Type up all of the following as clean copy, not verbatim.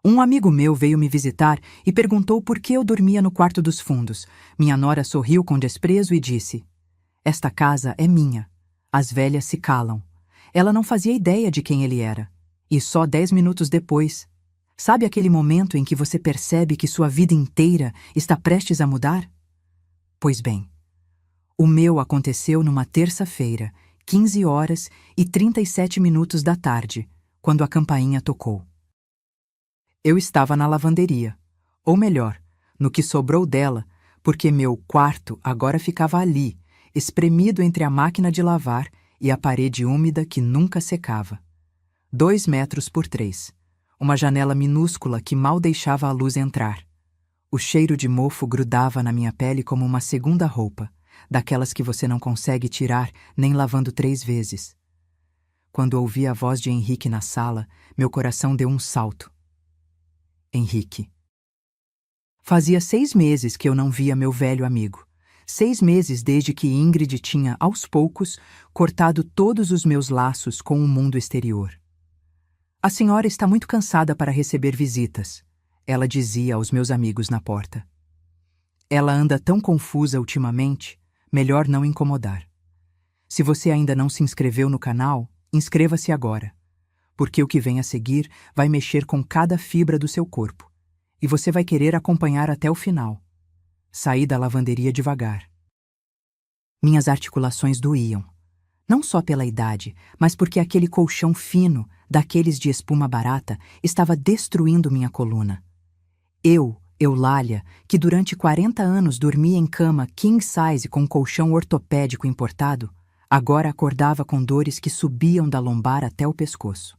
Um amigo meu veio me visitar e perguntou por que eu dormia no quarto dos fundos. Minha nora sorriu com desprezo e disse: "Esta casa é minha." As velhas se calam. Ela não fazia ideia de quem ele era. E só 10 minutos depois... Sabe aquele momento em que você percebe que sua vida inteira está prestes a mudar? Pois bem, o meu aconteceu numa terça-feira, 15h37 da tarde, quando a campainha tocou. Eu estava na lavanderia, ou melhor, no que sobrou dela, porque meu quarto agora ficava ali, espremido entre a máquina de lavar e a parede úmida que nunca secava. 2 metros por 3. Uma janela minúscula que mal deixava a luz entrar. O cheiro de mofo grudava na minha pele como uma segunda roupa, daquelas que você não consegue tirar nem lavando 3 vezes. Quando ouvi a voz de Henrique na sala, meu coração deu um salto. Henrique. Fazia 6 meses que eu não via meu velho amigo. 6 meses desde que Ingrid tinha, aos poucos, cortado todos os meus laços com o mundo exterior. "A senhora está muito cansada para receber visitas", ela dizia aos meus amigos na porta. "Ela anda tão confusa ultimamente, melhor não incomodar. Se você ainda não se inscreveu no canal, inscreva-se agora, porque o que vem a seguir vai mexer com cada fibra do seu corpo, e você vai querer acompanhar até o final." Saí da lavanderia devagar. Minhas articulações doíam, não só pela idade, mas porque aquele colchão fino, daqueles de espuma barata, estava destruindo minha coluna. Eulália, que durante 40 anos dormia em cama king size com colchão ortopédico importado, agora acordava com dores que subiam da lombar até o pescoço.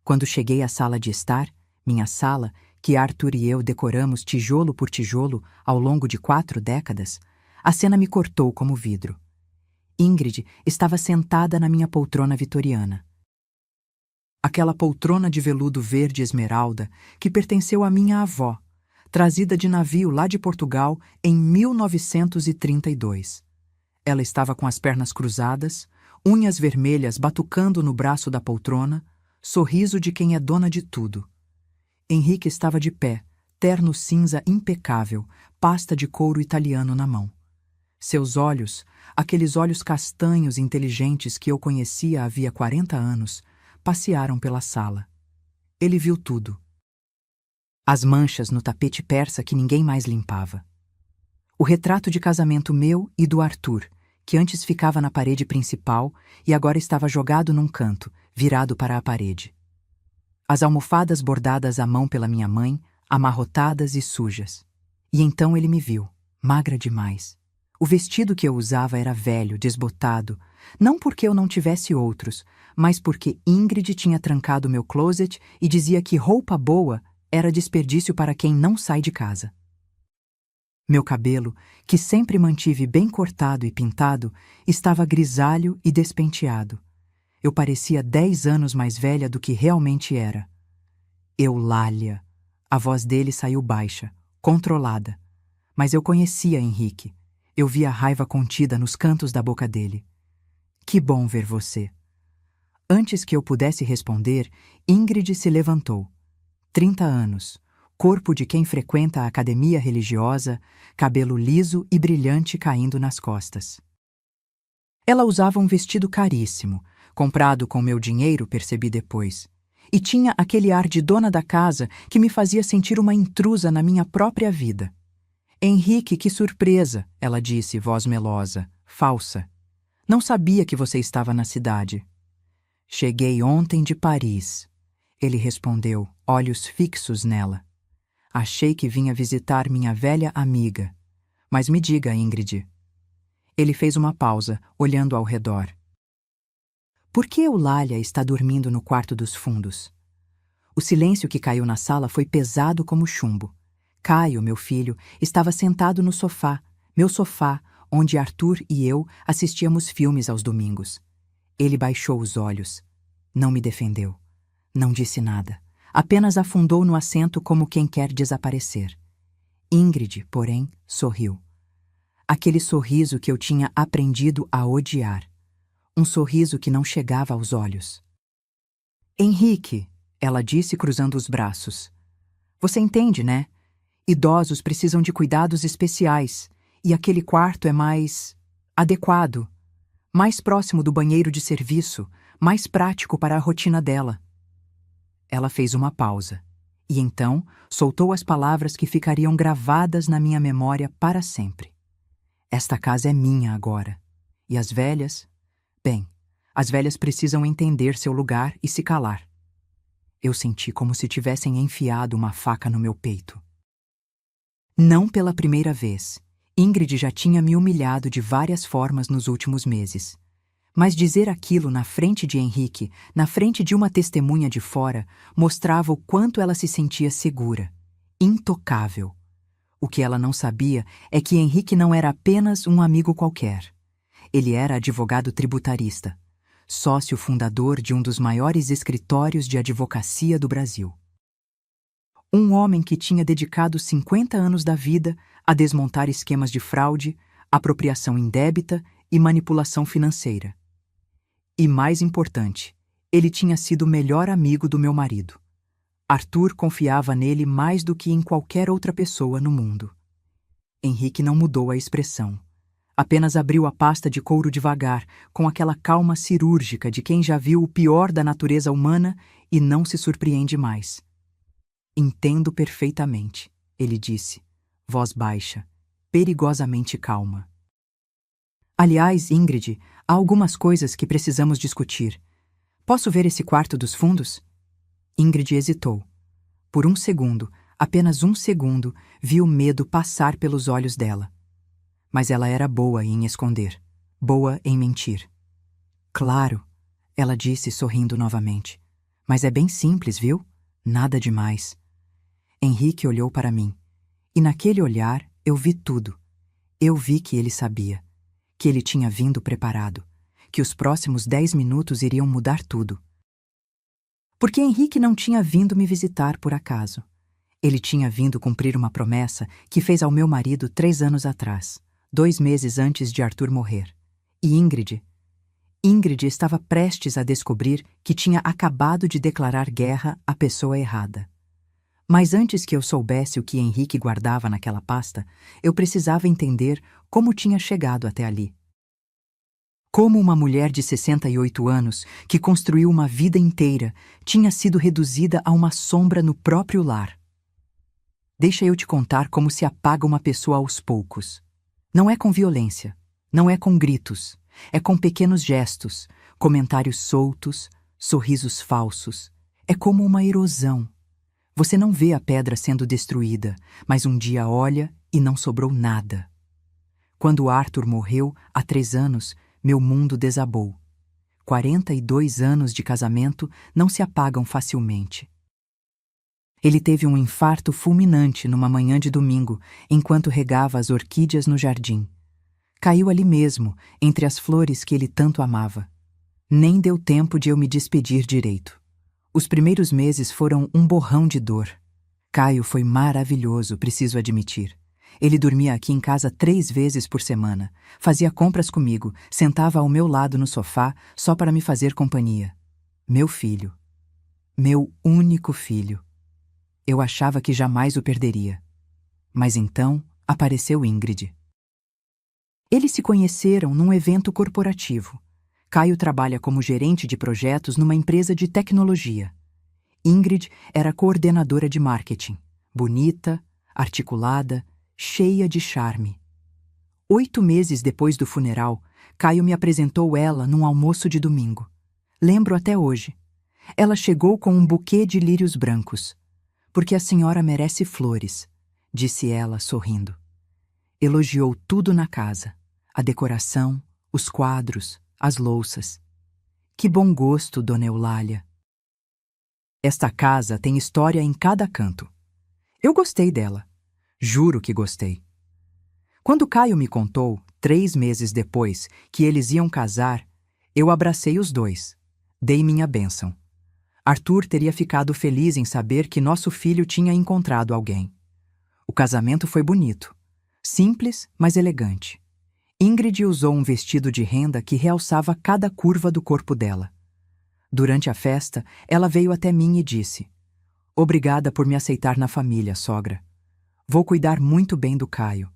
Quando cheguei à sala de estar, minha sala, que Arthur e eu decoramos tijolo por tijolo ao longo de 4 décadas, a cena me cortou como vidro. Ingrid estava sentada na minha poltrona vitoriana. Aquela poltrona de veludo verde esmeralda que pertenceu à minha avó, trazida de navio lá de Portugal em 1932. Ela estava com as pernas cruzadas, unhas vermelhas batucando no braço da poltrona, sorriso de quem é dona de tudo. Henrique estava de pé, terno cinza impecável, pasta de couro italiano na mão. Seus olhos, aqueles olhos castanhos inteligentes que eu conhecia havia 40 anos, passearam pela sala. Ele viu tudo. As manchas no tapete persa que ninguém mais limpava. O retrato de casamento meu e do Arthur, que antes ficava na parede principal e agora estava jogado num canto, virado para a parede. As almofadas bordadas à mão pela minha mãe, amarrotadas e sujas. E então ele me viu, magra demais. O vestido que eu usava era velho, desbotado, não porque eu não tivesse outros, mas porque Ingrid tinha trancado meu closet e dizia que roupa boa era desperdício para quem não sai de casa. Meu cabelo, que sempre mantive bem cortado e pintado, estava grisalho e despenteado. Eu parecia 10 anos mais velha do que realmente era. Eulália. A voz dele saiu baixa, controlada. Mas eu conhecia Henrique. Eu via a raiva contida nos cantos da boca dele. "Que bom ver você." Antes que eu pudesse responder, Ingrid se levantou. 30 anos, corpo de quem frequenta a academia religiosa, cabelo liso e brilhante caindo nas costas. Ela usava um vestido caríssimo, comprado com meu dinheiro, percebi depois, e tinha aquele ar de dona da casa que me fazia sentir uma intrusa na minha própria vida. "Henrique, que surpresa!" ela disse, voz melosa, falsa. "Não sabia que você estava na cidade." "Cheguei ontem de Paris," ele respondeu, olhos fixos nela. "Achei que vinha visitar minha velha amiga. Mas me diga, Ingrid." Ele fez uma pausa, olhando ao redor. "Por que Eulália está dormindo no quarto dos fundos?" O silêncio que caiu na sala foi pesado como chumbo. Caio, meu filho, estava sentado no sofá, meu sofá, onde Arthur e eu assistíamos filmes aos domingos. Ele baixou os olhos. Não me defendeu. Não disse nada. Apenas afundou no assento como quem quer desaparecer. Ingrid, porém, sorriu. Aquele sorriso que eu tinha aprendido a odiar. Um sorriso que não chegava aos olhos. "Henrique", ela disse cruzando os braços. Você entende, né? Idosos precisam de cuidados especiais, e aquele quarto é mais adequado, mais próximo do banheiro de serviço, mais prático para a rotina dela. Ela fez uma pausa, e então soltou as palavras que ficariam gravadas na minha memória para sempre. Esta casa é minha agora. E as velhas? Bem, as velhas precisam entender seu lugar e se calar. Eu senti como se tivessem enfiado uma faca no meu peito. Não pela primeira vez. Ingrid já tinha me humilhado de várias formas nos últimos meses. Mas dizer aquilo na frente de Henrique, na frente de uma testemunha de fora, mostrava o quanto ela se sentia segura, intocável. O que ela não sabia é que Henrique não era apenas um amigo qualquer. Ele era advogado tributarista, sócio fundador de um dos maiores escritórios de advocacia do Brasil. Um homem que tinha dedicado 50 anos da vida a desmontar esquemas de fraude, apropriação indébita e manipulação financeira. E mais importante, ele tinha sido o melhor amigo do meu marido. Arthur confiava nele mais do que em qualquer outra pessoa no mundo. Henrique não mudou a expressão. Apenas abriu a pasta de couro devagar, com aquela calma cirúrgica de quem já viu o pior da natureza humana e não se surpreende mais. Entendo perfeitamente, ele disse, voz baixa, perigosamente calma. Aliás, Ingrid, há algumas coisas que precisamos discutir. Posso ver esse quarto dos fundos? Ingrid hesitou. Por um segundo, apenas um segundo, vi o medo passar pelos olhos dela. Mas ela era boa em esconder, boa em mentir. Claro, ela disse sorrindo novamente. Mas é bem simples, viu? Nada demais. Henrique olhou para mim. E naquele olhar eu vi tudo. Eu vi que ele sabia. Que ele tinha vindo preparado. Que os próximos 10 minutos iriam mudar tudo. Porque Henrique não tinha vindo me visitar por acaso. Ele tinha vindo cumprir uma promessa que fez ao meu marido 3 anos atrás, 2 meses antes de Arthur morrer. E Ingrid estava prestes a descobrir que tinha acabado de declarar guerra à pessoa errada. Mas antes que eu soubesse o que Henrique guardava naquela pasta, eu precisava entender como tinha chegado até ali. Como uma mulher de 68 anos, que construiu uma vida inteira, tinha sido reduzida a uma sombra no próprio lar. Deixa eu te contar como se apaga uma pessoa aos poucos. Não é com violência, não é com gritos, é com pequenos gestos, comentários soltos, sorrisos falsos. É como uma erosão. Você não vê a pedra sendo destruída, mas um dia olha e não sobrou nada. Quando Arthur morreu, há 3 anos, meu mundo desabou. 42 anos de casamento não se apagam facilmente. Ele teve um infarto fulminante numa manhã de domingo, enquanto regava as orquídeas no jardim. Caiu ali mesmo, entre as flores que ele tanto amava. Nem deu tempo de eu me despedir direito. Os primeiros meses foram um borrão de dor. Caio foi maravilhoso, preciso admitir. Ele dormia aqui em casa 3 vezes por semana, fazia compras comigo, sentava ao meu lado no sofá só para me fazer companhia. Meu filho. Meu único filho. Eu achava que jamais o perderia. Mas então apareceu Ingrid. Eles se conheceram num evento corporativo. Caio trabalha como gerente de projetos numa empresa de tecnologia. Ingrid era coordenadora de marketing, bonita, articulada, cheia de charme. 8 meses depois do funeral, Caio me apresentou ela num almoço de domingo. Lembro até hoje. Ela chegou com um buquê de lírios brancos. Porque a senhora merece flores, disse ela, sorrindo. Elogiou tudo na casa, a decoração, os quadros, as louças. Que bom gosto, dona Eulália. Esta casa tem história em cada canto. Eu gostei dela. Juro que gostei. Quando Caio me contou, 3 meses depois, que eles iam casar, eu abracei os dois. Dei minha bênção. Arthur teria ficado feliz em saber que nosso filho tinha encontrado alguém. O casamento foi bonito. Simples, mas elegante. Ingrid usou um vestido de renda que realçava cada curva do corpo dela. Durante a festa, ela veio até mim e disse: Obrigada por me aceitar na família, sogra. Vou cuidar muito bem do Caio.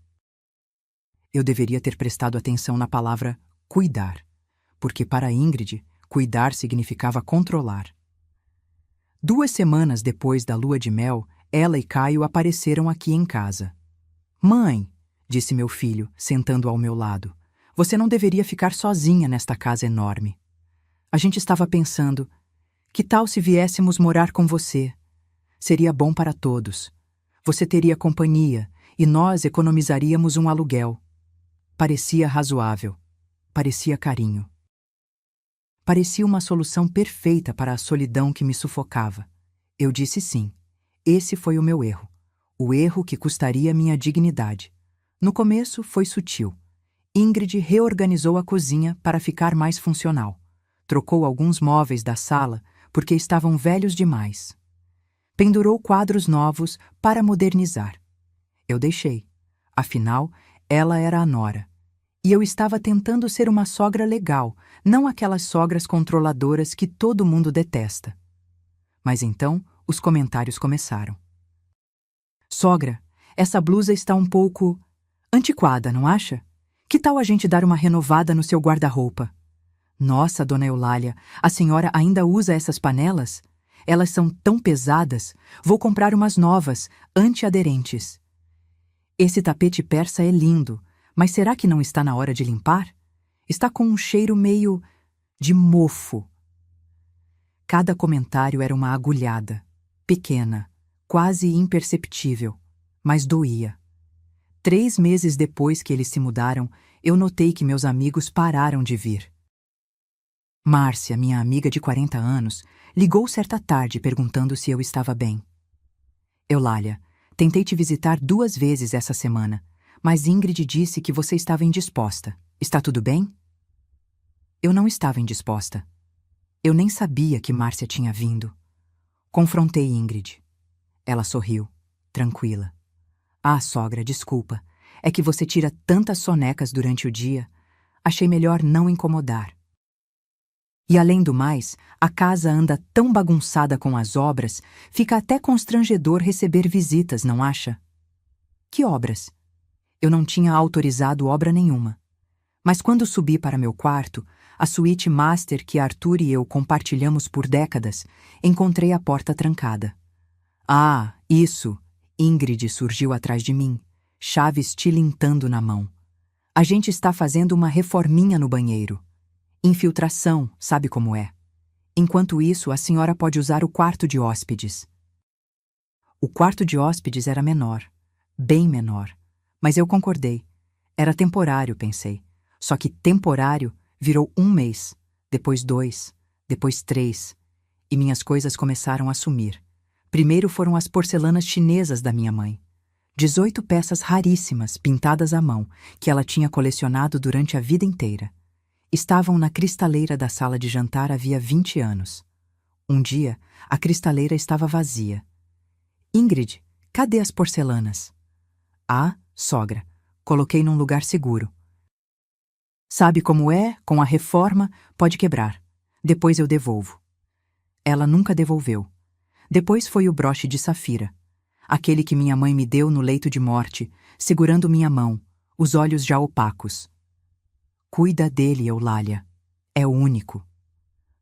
Eu deveria ter prestado atenção na palavra cuidar, porque para Ingrid, cuidar significava controlar. 2 semanas depois da lua de mel, ela e Caio apareceram aqui em casa. Mãe, disse meu filho, sentando ao meu lado, você não deveria ficar sozinha nesta casa enorme. A gente estava pensando, que tal se viéssemos morar com você? Seria bom para todos. Você teria companhia e nós economizaríamos um aluguel. Parecia razoável. Parecia carinho. Parecia uma solução perfeita para a solidão que me sufocava. Eu disse sim. Esse foi o meu erro. O erro que custaria minha dignidade. No começo foi sutil. Ingrid reorganizou a cozinha para ficar mais funcional. Trocou alguns móveis da sala porque estavam velhos demais. Pendurou quadros novos para modernizar. Eu deixei. Afinal, ela era a nora. E eu estava tentando ser uma sogra legal, não aquelas sogras controladoras que todo mundo detesta. Mas então, os comentários começaram. Sogra, essa blusa está um pouco antiquada, não acha? Que tal a gente dar uma renovada no seu guarda-roupa? Nossa, dona Eulália, a senhora ainda usa essas panelas? Elas são tão pesadas. Vou comprar umas novas, antiaderentes. Esse tapete persa é lindo, mas será que não está na hora de limpar? Está com um cheiro meio de mofo. Cada comentário era uma agulhada, pequena, quase imperceptível, mas doía. 3 meses depois que eles se mudaram, eu notei que meus amigos pararam de vir. Márcia, minha amiga de 40 anos, ligou certa tarde perguntando se eu estava bem. Eulália, tentei te visitar 2 vezes essa semana, mas Ingrid disse que você estava indisposta. Está tudo bem? Eu não estava indisposta. Eu nem sabia que Márcia tinha vindo. Confrontei Ingrid. Ela sorriu, tranquila. Ah, sogra, desculpa. É que você tira tantas sonecas durante o dia. Achei melhor não incomodar. E além do mais, a casa anda tão bagunçada com as obras, fica até constrangedor receber visitas, não acha? Que obras? Eu não tinha autorizado obra nenhuma. Mas quando subi para meu quarto, a suíte master que Arthur e eu compartilhamos por décadas, encontrei a porta trancada. Ah, isso! Ingrid surgiu atrás de mim, chaves tilintando na mão. A gente está fazendo uma reforminha no banheiro. Infiltração, sabe como é. Enquanto isso, a senhora pode usar o quarto de hóspedes. O quarto de hóspedes era menor, bem menor, mas eu concordei. Era temporário, pensei. Só que temporário virou 1 mês, depois 2, depois 3, e minhas coisas começaram a sumir. Primeiro foram as porcelanas chinesas da minha mãe. 18 peças raríssimas, pintadas à mão, que ela tinha colecionado durante a vida inteira. Estavam na cristaleira da sala de jantar havia 20 anos. Um dia, a cristaleira estava vazia. Ingrid, cadê as porcelanas? Ah, sogra, coloquei num lugar seguro. Sabe como é? Com a reforma, pode quebrar. Depois eu devolvo. Ela nunca devolveu. Depois foi o broche de safira. Aquele que minha mãe me deu no leito de morte, segurando minha mão, os olhos já opacos. Cuida dele, Eulália. É o único.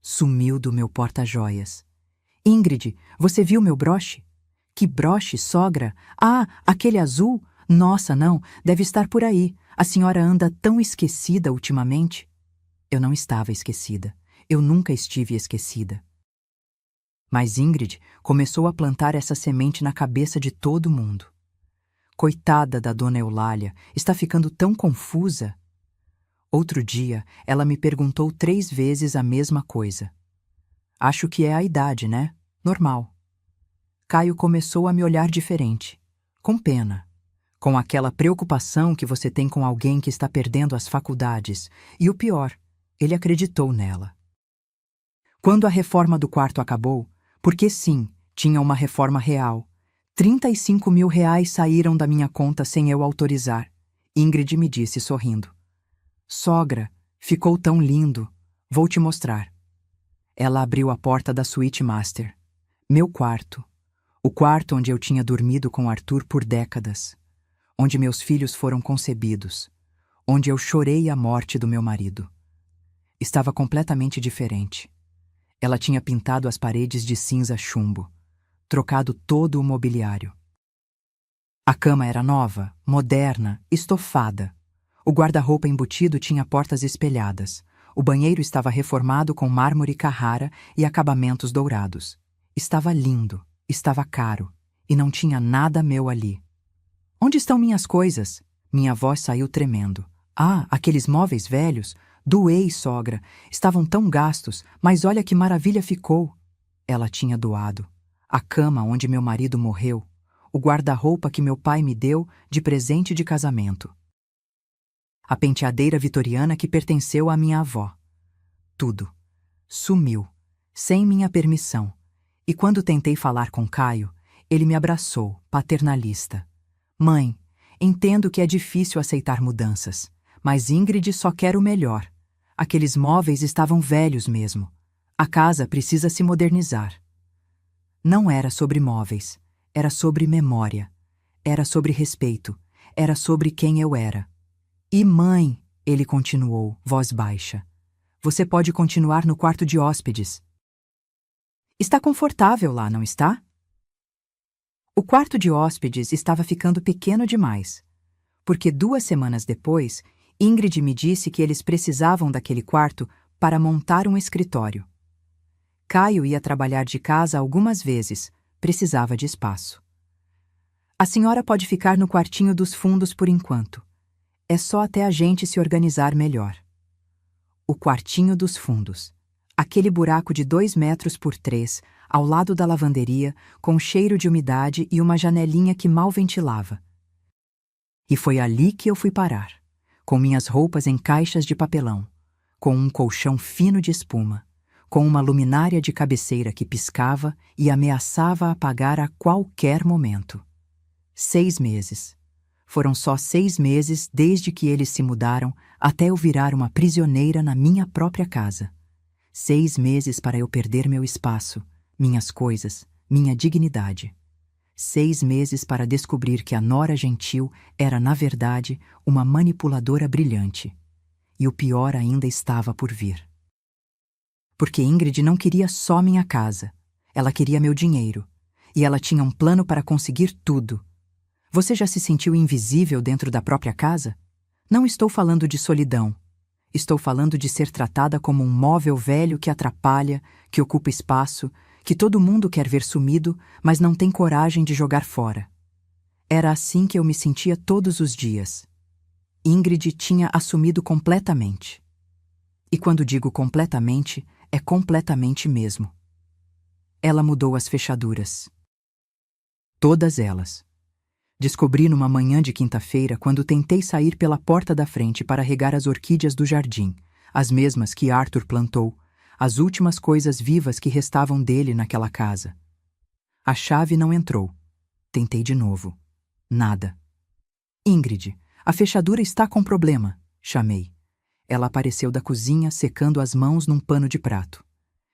Sumiu do meu porta-joias. Ingrid, você viu meu broche? Que broche, sogra? Ah, aquele azul? Nossa, não, deve estar por aí. A senhora anda tão esquecida ultimamente. Eu não estava esquecida. Eu nunca estive esquecida. Mas Ingrid começou a plantar essa semente na cabeça de todo mundo. Coitada da dona Eulália, está ficando tão confusa. Outro dia, ela me perguntou 3 vezes a mesma coisa. Acho que é a idade, né? Normal. Caio começou a me olhar diferente, com pena, com aquela preocupação que você tem com alguém que está perdendo as faculdades. E o pior, ele acreditou nela. Quando a reforma do quarto acabou, porque sim, tinha uma reforma real, 35 mil reais saíram da minha conta sem eu autorizar. Ingrid me disse sorrindo. Sogra, ficou tão lindo. Vou te mostrar. Ela abriu a porta da suíte master. Meu quarto. O quarto onde eu tinha dormido com Arthur por décadas, onde meus filhos foram concebidos, onde eu chorei a morte do meu marido. Estava completamente diferente. Ela tinha pintado as paredes de cinza chumbo, trocado todo o mobiliário. A cama era nova, moderna, estofada. O guarda-roupa embutido tinha portas espelhadas. O banheiro estava reformado com mármore Carrara e acabamentos dourados. Estava lindo, estava caro, e não tinha nada meu ali. Onde estão minhas coisas? Minha voz saiu tremendo. Ah, aqueles móveis velhos? Doei, sogra. Estavam tão gastos, mas olha que maravilha ficou. Ela tinha doado. A cama onde meu marido morreu. O guarda-roupa que meu pai me deu de presente de casamento. A penteadeira vitoriana que pertenceu à minha avó. Tudo. Sumiu, sem minha permissão. E quando tentei falar com Caio, ele me abraçou, paternalista. Mãe, entendo que é difícil aceitar mudanças, mas Ingrid só quer o melhor. Aqueles móveis estavam velhos mesmo. A casa precisa se modernizar. Não era sobre móveis, era sobre memória. Era sobre respeito, era sobre quem eu era. E mãe, ele continuou, voz baixa. Você pode continuar no quarto de hóspedes. Está confortável lá, não está? O quarto de hóspedes estava ficando pequeno demais, porque 2 semanas depois, Ingrid me disse que eles precisavam daquele quarto para montar um escritório. Caio ia trabalhar de casa algumas vezes, precisava de espaço. A senhora pode ficar no quartinho dos fundos por enquanto. É só até a gente se organizar melhor. O quartinho dos fundos. Aquele buraco de 2 metros por 3, ao lado da lavanderia, com cheiro de umidade e uma janelinha que mal ventilava. E foi ali que eu fui parar, com minhas roupas em caixas de papelão, com um colchão fino de espuma, com uma luminária de cabeceira que piscava e ameaçava apagar a qualquer momento. 6 meses. Foram só 6 meses desde que eles se mudaram até eu virar uma prisioneira na minha própria casa. 6 meses para eu perder meu espaço, minhas coisas, minha dignidade. 6 meses para descobrir que a nora gentil era, na verdade, uma manipuladora brilhante. E o pior ainda estava por vir. Porque Ingrid não queria só minha casa. Ela queria meu dinheiro. E ela tinha um plano para conseguir tudo. Você já se sentiu invisível dentro da própria casa? Não estou falando de solidão. Estou falando de ser tratada como um móvel velho que atrapalha, que ocupa espaço, que todo mundo quer ver sumido, mas não tem coragem de jogar fora. Era assim que eu me sentia todos os dias. Ingrid tinha assumido completamente. E quando digo completamente, é completamente mesmo. Ela mudou as fechaduras. Todas elas. Descobri numa manhã de quinta-feira quando tentei sair pela porta da frente para regar as orquídeas do jardim, as mesmas que Arthur plantou, as últimas coisas vivas que restavam dele naquela casa. A chave não entrou. Tentei de novo. Nada. Ingrid, a fechadura está com problema, chamei. Ela apareceu da cozinha secando as mãos num pano de prato.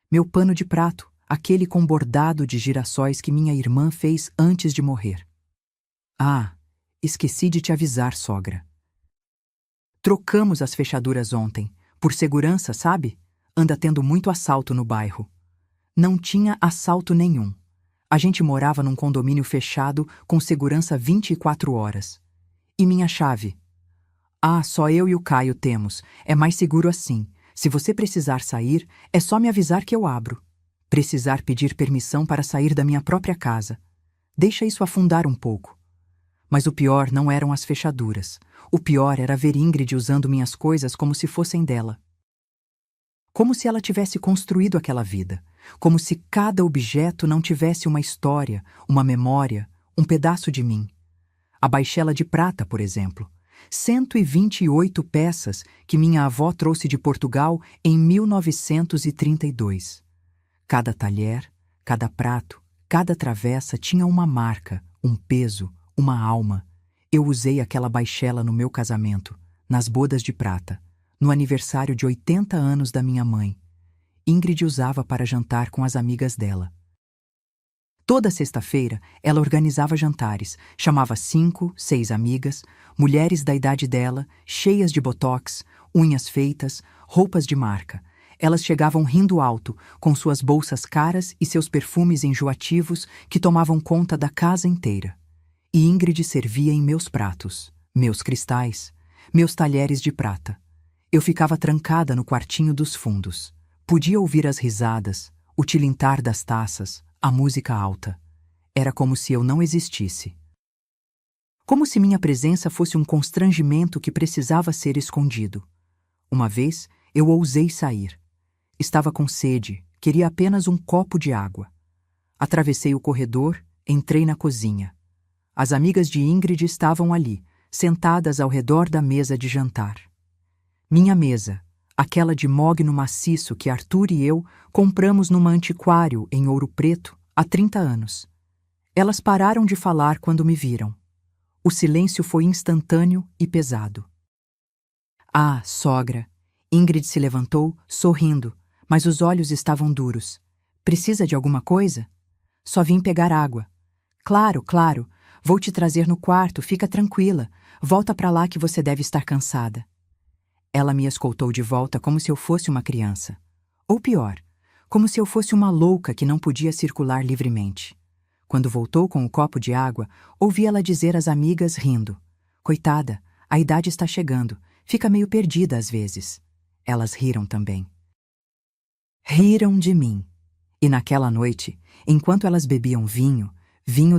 Meu pano de prato, aquele com bordado de girassóis que minha irmã fez antes de morrer. Ah, esqueci de te avisar, sogra. Trocamos as fechaduras ontem, por segurança, sabe? Anda tendo muito assalto no bairro. Não tinha assalto nenhum. A gente morava num condomínio fechado com segurança 24 horas. E minha chave? Ah, só eu e o Caio temos. É mais seguro assim. Se você precisar sair, é só me avisar que eu abro. Precisar pedir permissão para sair da minha própria casa. Deixa isso afundar um pouco. Mas o pior não eram as fechaduras. O pior era ver Ingrid usando minhas coisas como se fossem dela. Como se ela tivesse construído aquela vida. Como se cada objeto não tivesse uma história, uma memória, um pedaço de mim. A baixela de prata, por exemplo. 128 peças que minha avó trouxe de Portugal em 1932. Cada talher, cada prato, cada travessa tinha uma marca, um peso, uma alma. Eu usei aquela baixela no meu casamento, nas bodas de prata, no aniversário de 80 anos da minha mãe. Ingrid usava para jantar com as amigas dela. Toda sexta-feira, ela organizava jantares, chamava 5, 6 amigas, mulheres da idade dela, cheias de botox, unhas feitas, roupas de marca. Elas chegavam rindo alto, com suas bolsas caras e seus perfumes enjoativos que tomavam conta da casa inteira. E Ingrid servia em meus pratos, meus cristais, meus talheres de prata. Eu ficava trancada no quartinho dos fundos. Podia ouvir as risadas, o tilintar das taças, a música alta. Era como se eu não existisse. Como se minha presença fosse um constrangimento que precisava ser escondido. Uma vez, eu ousei sair. Estava com sede, queria apenas um copo de água. Atravessei o corredor, entrei na cozinha. As amigas de Ingrid estavam ali, sentadas ao redor da mesa de jantar. Minha mesa, aquela de mogno maciço que Arthur e eu compramos numa antiquário em Ouro Preto há 30 anos. Elas pararam de falar quando me viram. O silêncio foi instantâneo e pesado. Ah, sogra! Ingrid se levantou, sorrindo, mas os olhos estavam duros. Precisa de alguma coisa? Só vim pegar água. Claro, claro. Vou te trazer no quarto, fica tranquila. Volta para lá que você deve estar cansada. Ela me escoltou de volta como se eu fosse uma criança. Ou pior, como se eu fosse uma louca que não podia circular livremente. Quando voltou com o copo de água, ouvi ela dizer às amigas rindo: "Coitada, a idade está chegando, fica meio perdida às vezes." Elas riram também. Riram de mim. E naquela noite, enquanto elas bebiam vinho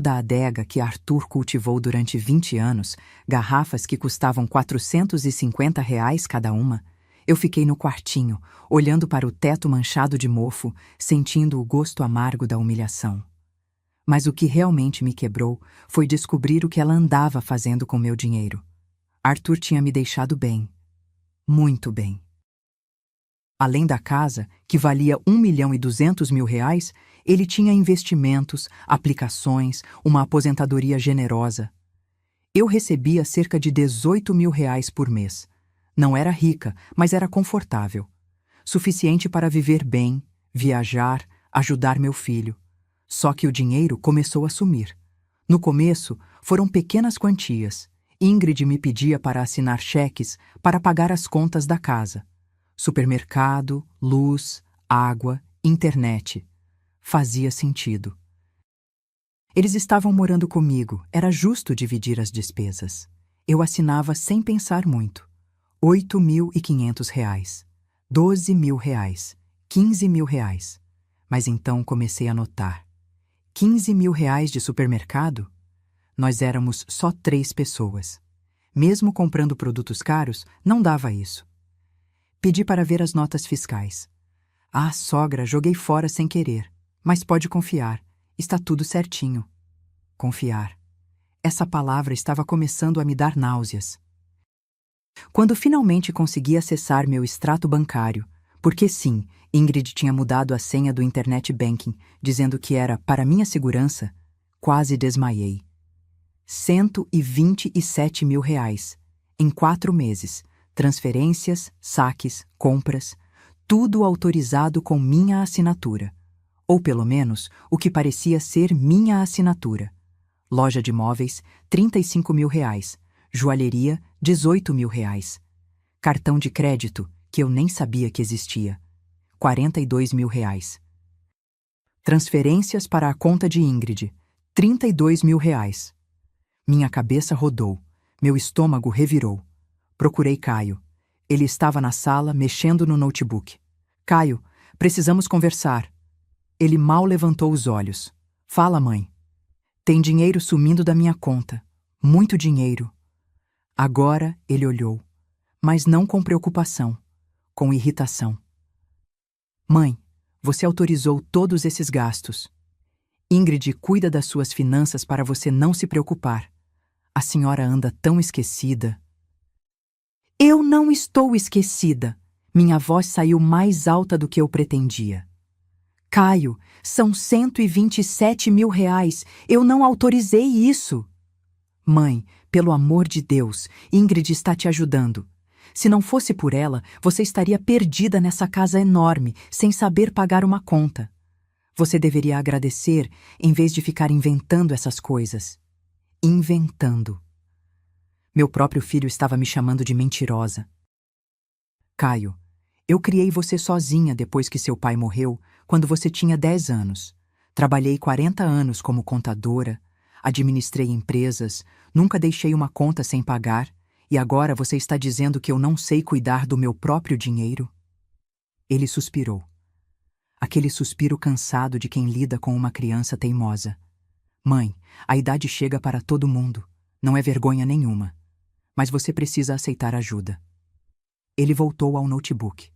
da adega que Arthur cultivou durante 20 anos, garrafas que custavam R$ 450 cada uma, eu fiquei no quartinho, olhando para o teto manchado de mofo, sentindo o gosto amargo da humilhação. Mas o que realmente me quebrou foi descobrir o que ela andava fazendo com meu dinheiro. Arthur tinha me deixado bem. Muito bem. Além da casa, que valia R$ 1.200.000, ele tinha investimentos, aplicações, uma aposentadoria generosa. Eu recebia cerca de R$ 18.000 por mês. Não era rica, mas era confortável. Suficiente para viver bem, viajar, ajudar meu filho. Só que o dinheiro começou a sumir. No começo, foram pequenas quantias. Ingrid me pedia para assinar cheques para pagar as contas da casa. Supermercado, luz, água, internet. Fazia sentido. Eles estavam morando comigo, era justo dividir as despesas. Eu assinava sem pensar muito. R$ 8.500, R$ 12.000, R$ 15.000. Mas então comecei a notar. R$ 15.000 de supermercado? Nós éramos só 3 pessoas. Mesmo comprando produtos caros, não dava isso. Pedi para ver as notas fiscais. Ah, sogra, joguei fora sem querer. Mas pode confiar, está tudo certinho. Confiar. Essa palavra estava começando a me dar náuseas. Quando finalmente consegui acessar meu extrato bancário, porque sim, Ingrid tinha mudado a senha do internet banking, dizendo que era para minha segurança, quase desmaiei. R$ 127.000, em 4 meses. Transferências, saques, compras, tudo autorizado com minha assinatura. Ou pelo menos, o que parecia ser minha assinatura. Loja de móveis, R$ 35.000. Joalheria, R$ 18.000. Cartão de crédito, que eu nem sabia que existia, R$ 42.000. Transferências para a conta de Ingrid, R$ 32.000. Minha cabeça rodou, meu estômago revirou. Procurei Caio. Ele estava na sala, mexendo no notebook. Caio, precisamos conversar. Ele mal levantou os olhos. Fala, mãe. Tem dinheiro sumindo da minha conta. Muito dinheiro. Agora ele olhou, mas não com preocupação, com irritação. Mãe, você autorizou todos esses gastos. Ingrid cuida das suas finanças para você não se preocupar. A senhora anda tão esquecida. Eu não estou esquecida. Minha voz saiu mais alta do que eu pretendia. Caio, são R$ 127.000. Eu não autorizei isso. Mãe, pelo amor de Deus, Ingrid está te ajudando. Se não fosse por ela, você estaria perdida nessa casa enorme, sem saber pagar uma conta. Você deveria agradecer em vez de ficar inventando essas coisas. Inventando. Meu próprio filho estava me chamando de mentirosa. Caio, eu criei você sozinha depois que seu pai morreu, quando você tinha 10 anos. Trabalhei 40 anos como contadora, administrei empresas, nunca deixei uma conta sem pagar, e agora você está dizendo que eu não sei cuidar do meu próprio dinheiro? Ele suspirou. Aquele suspiro cansado de quem lida com uma criança teimosa. Mãe, a idade chega para todo mundo. Não é vergonha nenhuma. Mas você precisa aceitar ajuda. Ele voltou ao notebook.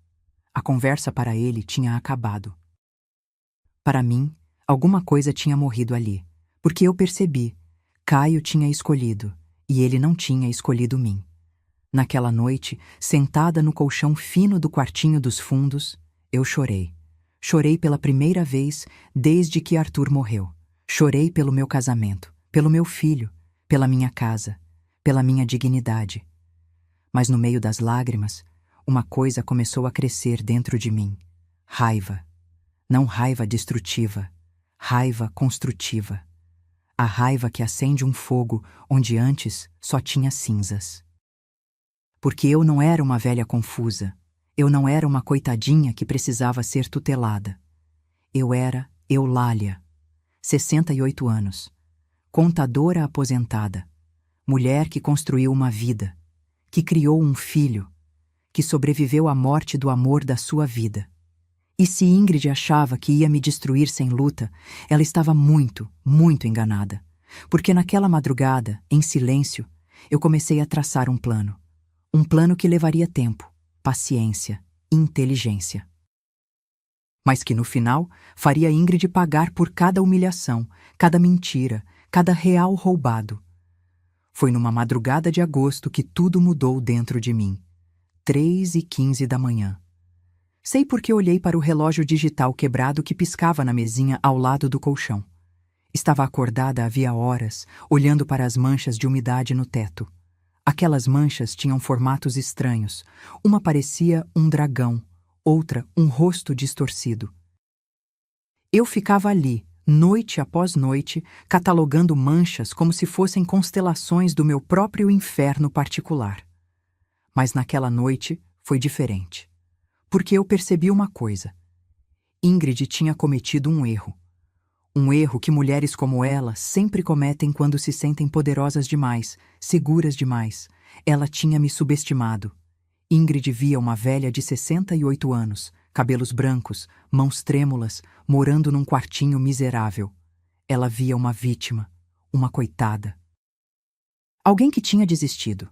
A conversa para ele tinha acabado. Para mim, alguma coisa tinha morrido ali, porque eu percebi. Caio tinha escolhido, e ele não tinha escolhido mim. Naquela noite, sentada no colchão fino do quartinho dos fundos, eu chorei. Chorei pela primeira vez desde que Arthur morreu. Chorei pelo meu casamento, pelo meu filho, pela minha casa, pela minha dignidade. Mas no meio das lágrimas, uma coisa começou a crescer dentro de mim. Raiva. Não raiva destrutiva, raiva construtiva. A raiva que acende um fogo onde antes só tinha cinzas. Porque eu não era uma velha confusa. Eu não era uma coitadinha que precisava ser tutelada. Eu era Eulália, 68 anos, contadora aposentada, mulher que construiu uma vida, que criou um filho, que sobreviveu à morte do amor da sua vida. E se Ingrid achava que ia me destruir sem luta, ela estava muito, muito enganada. Porque naquela madrugada, em silêncio, eu comecei a traçar um plano. Um plano que levaria tempo, paciência, inteligência. Mas que no final faria Ingrid pagar por cada humilhação, cada mentira, cada real roubado. Foi numa madrugada de agosto que tudo mudou dentro de mim. 3h15 da manhã. Sei porque olhei para o relógio digital quebrado que piscava na mesinha ao lado do colchão. Estava acordada havia horas, olhando para as manchas de umidade no teto. Aquelas manchas tinham formatos estranhos. Uma parecia um dragão, outra um rosto distorcido. Eu ficava ali, noite após noite, catalogando manchas como se fossem constelações do meu próprio inferno particular. Mas naquela noite foi diferente. Porque eu percebi uma coisa. Ingrid tinha cometido um erro. Um erro que mulheres como ela sempre cometem quando se sentem poderosas demais, seguras demais. Ela tinha me subestimado. Ingrid via uma velha de 68 anos, cabelos brancos, mãos trêmulas, morando num quartinho miserável. Ela via uma vítima, uma coitada. Alguém que tinha desistido.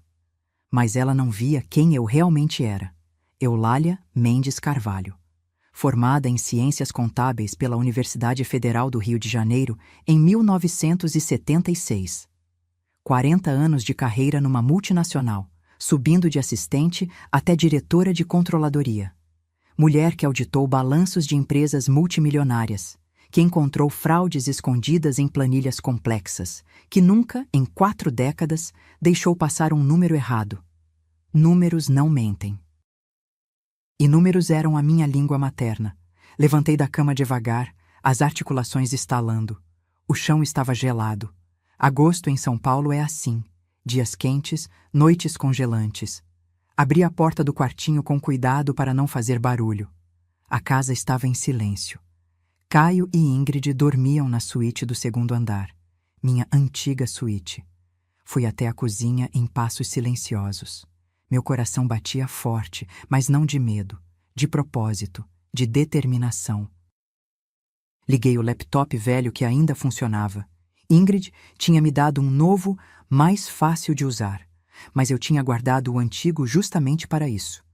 Mas ela não via quem eu realmente era. Eulália Mendes Carvalho, formada em Ciências Contábeis pela Universidade Federal do Rio de Janeiro em 1976. 40 anos de carreira numa multinacional, subindo de assistente até diretora de controladoria. Mulher que auditou balanços de empresas multimilionárias, que encontrou fraudes escondidas em planilhas complexas, que nunca, em 4 décadas, deixou passar um número errado. Números não mentem. E números eram a minha língua materna. Levantei da cama devagar, as articulações estalando. O chão estava gelado. Agosto em São Paulo é assim. Dias quentes, noites congelantes. Abri a porta do quartinho com cuidado para não fazer barulho. A casa estava em silêncio. Caio e Ingrid dormiam na suíte do 2º andar. Minha antiga suíte. Fui até a cozinha em passos silenciosos. Meu coração batia forte, mas não de medo, de propósito, de determinação. Liguei o laptop velho que ainda funcionava. Ingrid tinha me dado um novo, mais fácil de usar, mas eu tinha guardado o antigo justamente para isso.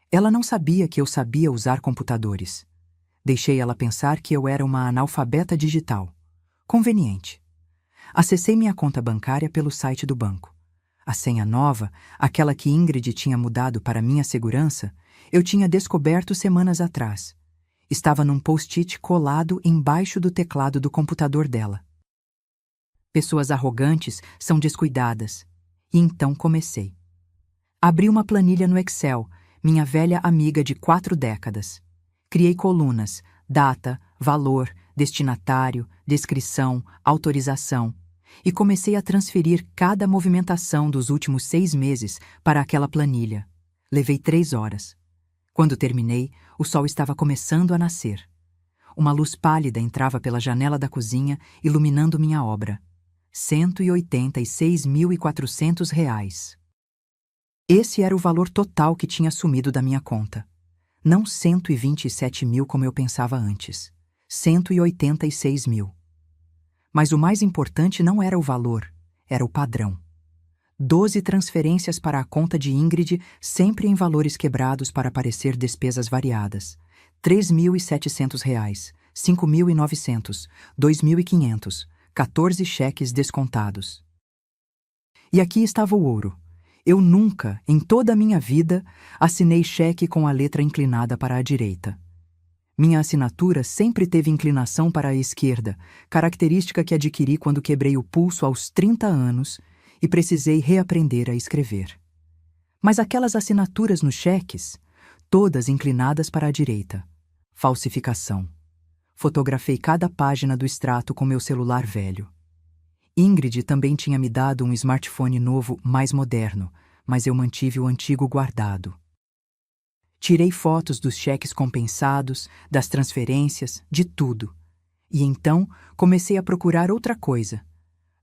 Ela não sabia que eu sabia usar computadores. Deixei ela pensar que eu era uma analfabeta digital. Conveniente. Acessei minha conta bancária pelo site do banco. A senha nova, aquela que Ingrid tinha mudado para minha segurança, eu tinha descoberto semanas atrás. Estava num post-it colado embaixo do teclado do computador dela. Pessoas arrogantes são descuidadas. E então comecei. Abri uma planilha no Excel, minha velha amiga de 4 décadas. Criei colunas, data, valor, destinatário, descrição, autorização, e comecei a transferir cada movimentação dos últimos 6 meses para aquela planilha. Levei 3 horas. Quando terminei, o sol estava começando a nascer. Uma luz pálida entrava pela janela da cozinha, iluminando minha obra. R$ 186.400. Esse era o valor total que tinha sumido da minha conta. Não 127 mil como eu pensava antes. 186 mil. Mas o mais importante não era o valor, era o padrão. 12 transferências para a conta de Ingrid, sempre em valores quebrados para parecer despesas variadas. R$ 3.700, 5.900, 2.500, 14 cheques descontados. E aqui estava o ouro. Eu nunca, em toda a minha vida, assinei cheque com a letra inclinada para a direita. Minha assinatura sempre teve inclinação para a esquerda, característica que adquiri quando quebrei o pulso aos 30 anos e precisei reaprender a escrever. Mas aquelas assinaturas nos cheques, todas inclinadas para a direita. Falsificação. Fotografei cada página do extrato com meu celular velho. Ingrid também tinha me dado um smartphone novo, mais moderno, mas eu mantive o antigo guardado. Tirei fotos dos cheques compensados, das transferências, de tudo. E então comecei a procurar outra coisa.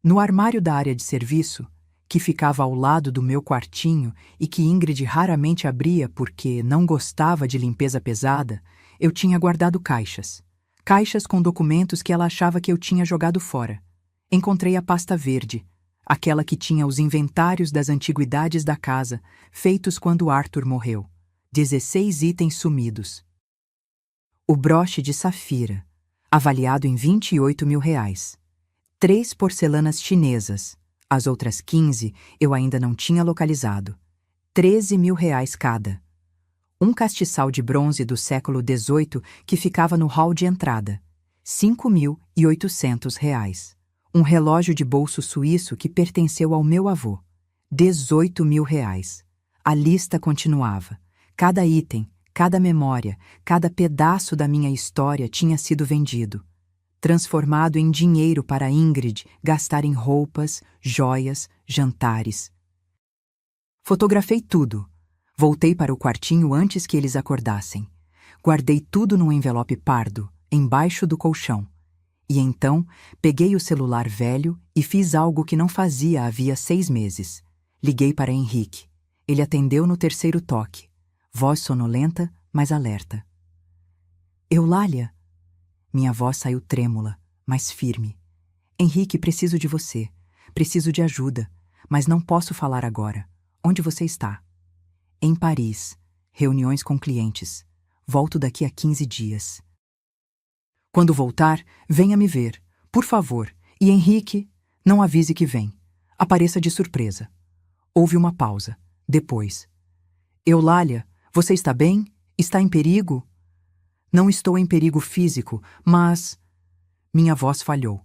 No armário da área de serviço, que ficava ao lado do meu quartinho e que Ingrid raramente abria porque não gostava de limpeza pesada, eu tinha guardado caixas. Caixas com documentos que ela achava que eu tinha jogado fora. Encontrei a pasta verde, aquela que tinha os inventários das antiguidades da casa, feitos quando Arthur morreu. 16 itens sumidos. O broche de safira, avaliado em R$ 28 mil. 3 porcelanas chinesas, as outras 15 eu ainda não tinha localizado. R$ 13 mil cada. Um castiçal de bronze do século XVIII que ficava no hall de entrada. R$ 5.800. Um relógio de bolso suíço que pertenceu ao meu avô. R$ 18 mil. A lista continuava. Cada item, cada memória, cada pedaço da minha história tinha sido vendido. Transformado em dinheiro para Ingrid gastar em roupas, joias, jantares. Fotografei tudo. Voltei para o quartinho antes que eles acordassem. Guardei tudo num envelope pardo, embaixo do colchão. E então, peguei o celular velho e fiz algo que não fazia havia 6 meses. Liguei para Henrique. Ele atendeu no 3º toque. Voz sonolenta, mas alerta. Eulália. Minha voz saiu trêmula, mas firme. Henrique, preciso de você. Preciso de ajuda, mas não posso falar agora. Onde você está? Em Paris. Reuniões com clientes. Volto daqui a 15 dias. Quando voltar, venha me ver, por favor. E Henrique, não avise que vem. Apareça de surpresa. Houve uma pausa. Depois. Eulália, você está bem? Está em perigo? Não estou em perigo físico, mas... Minha voz falhou.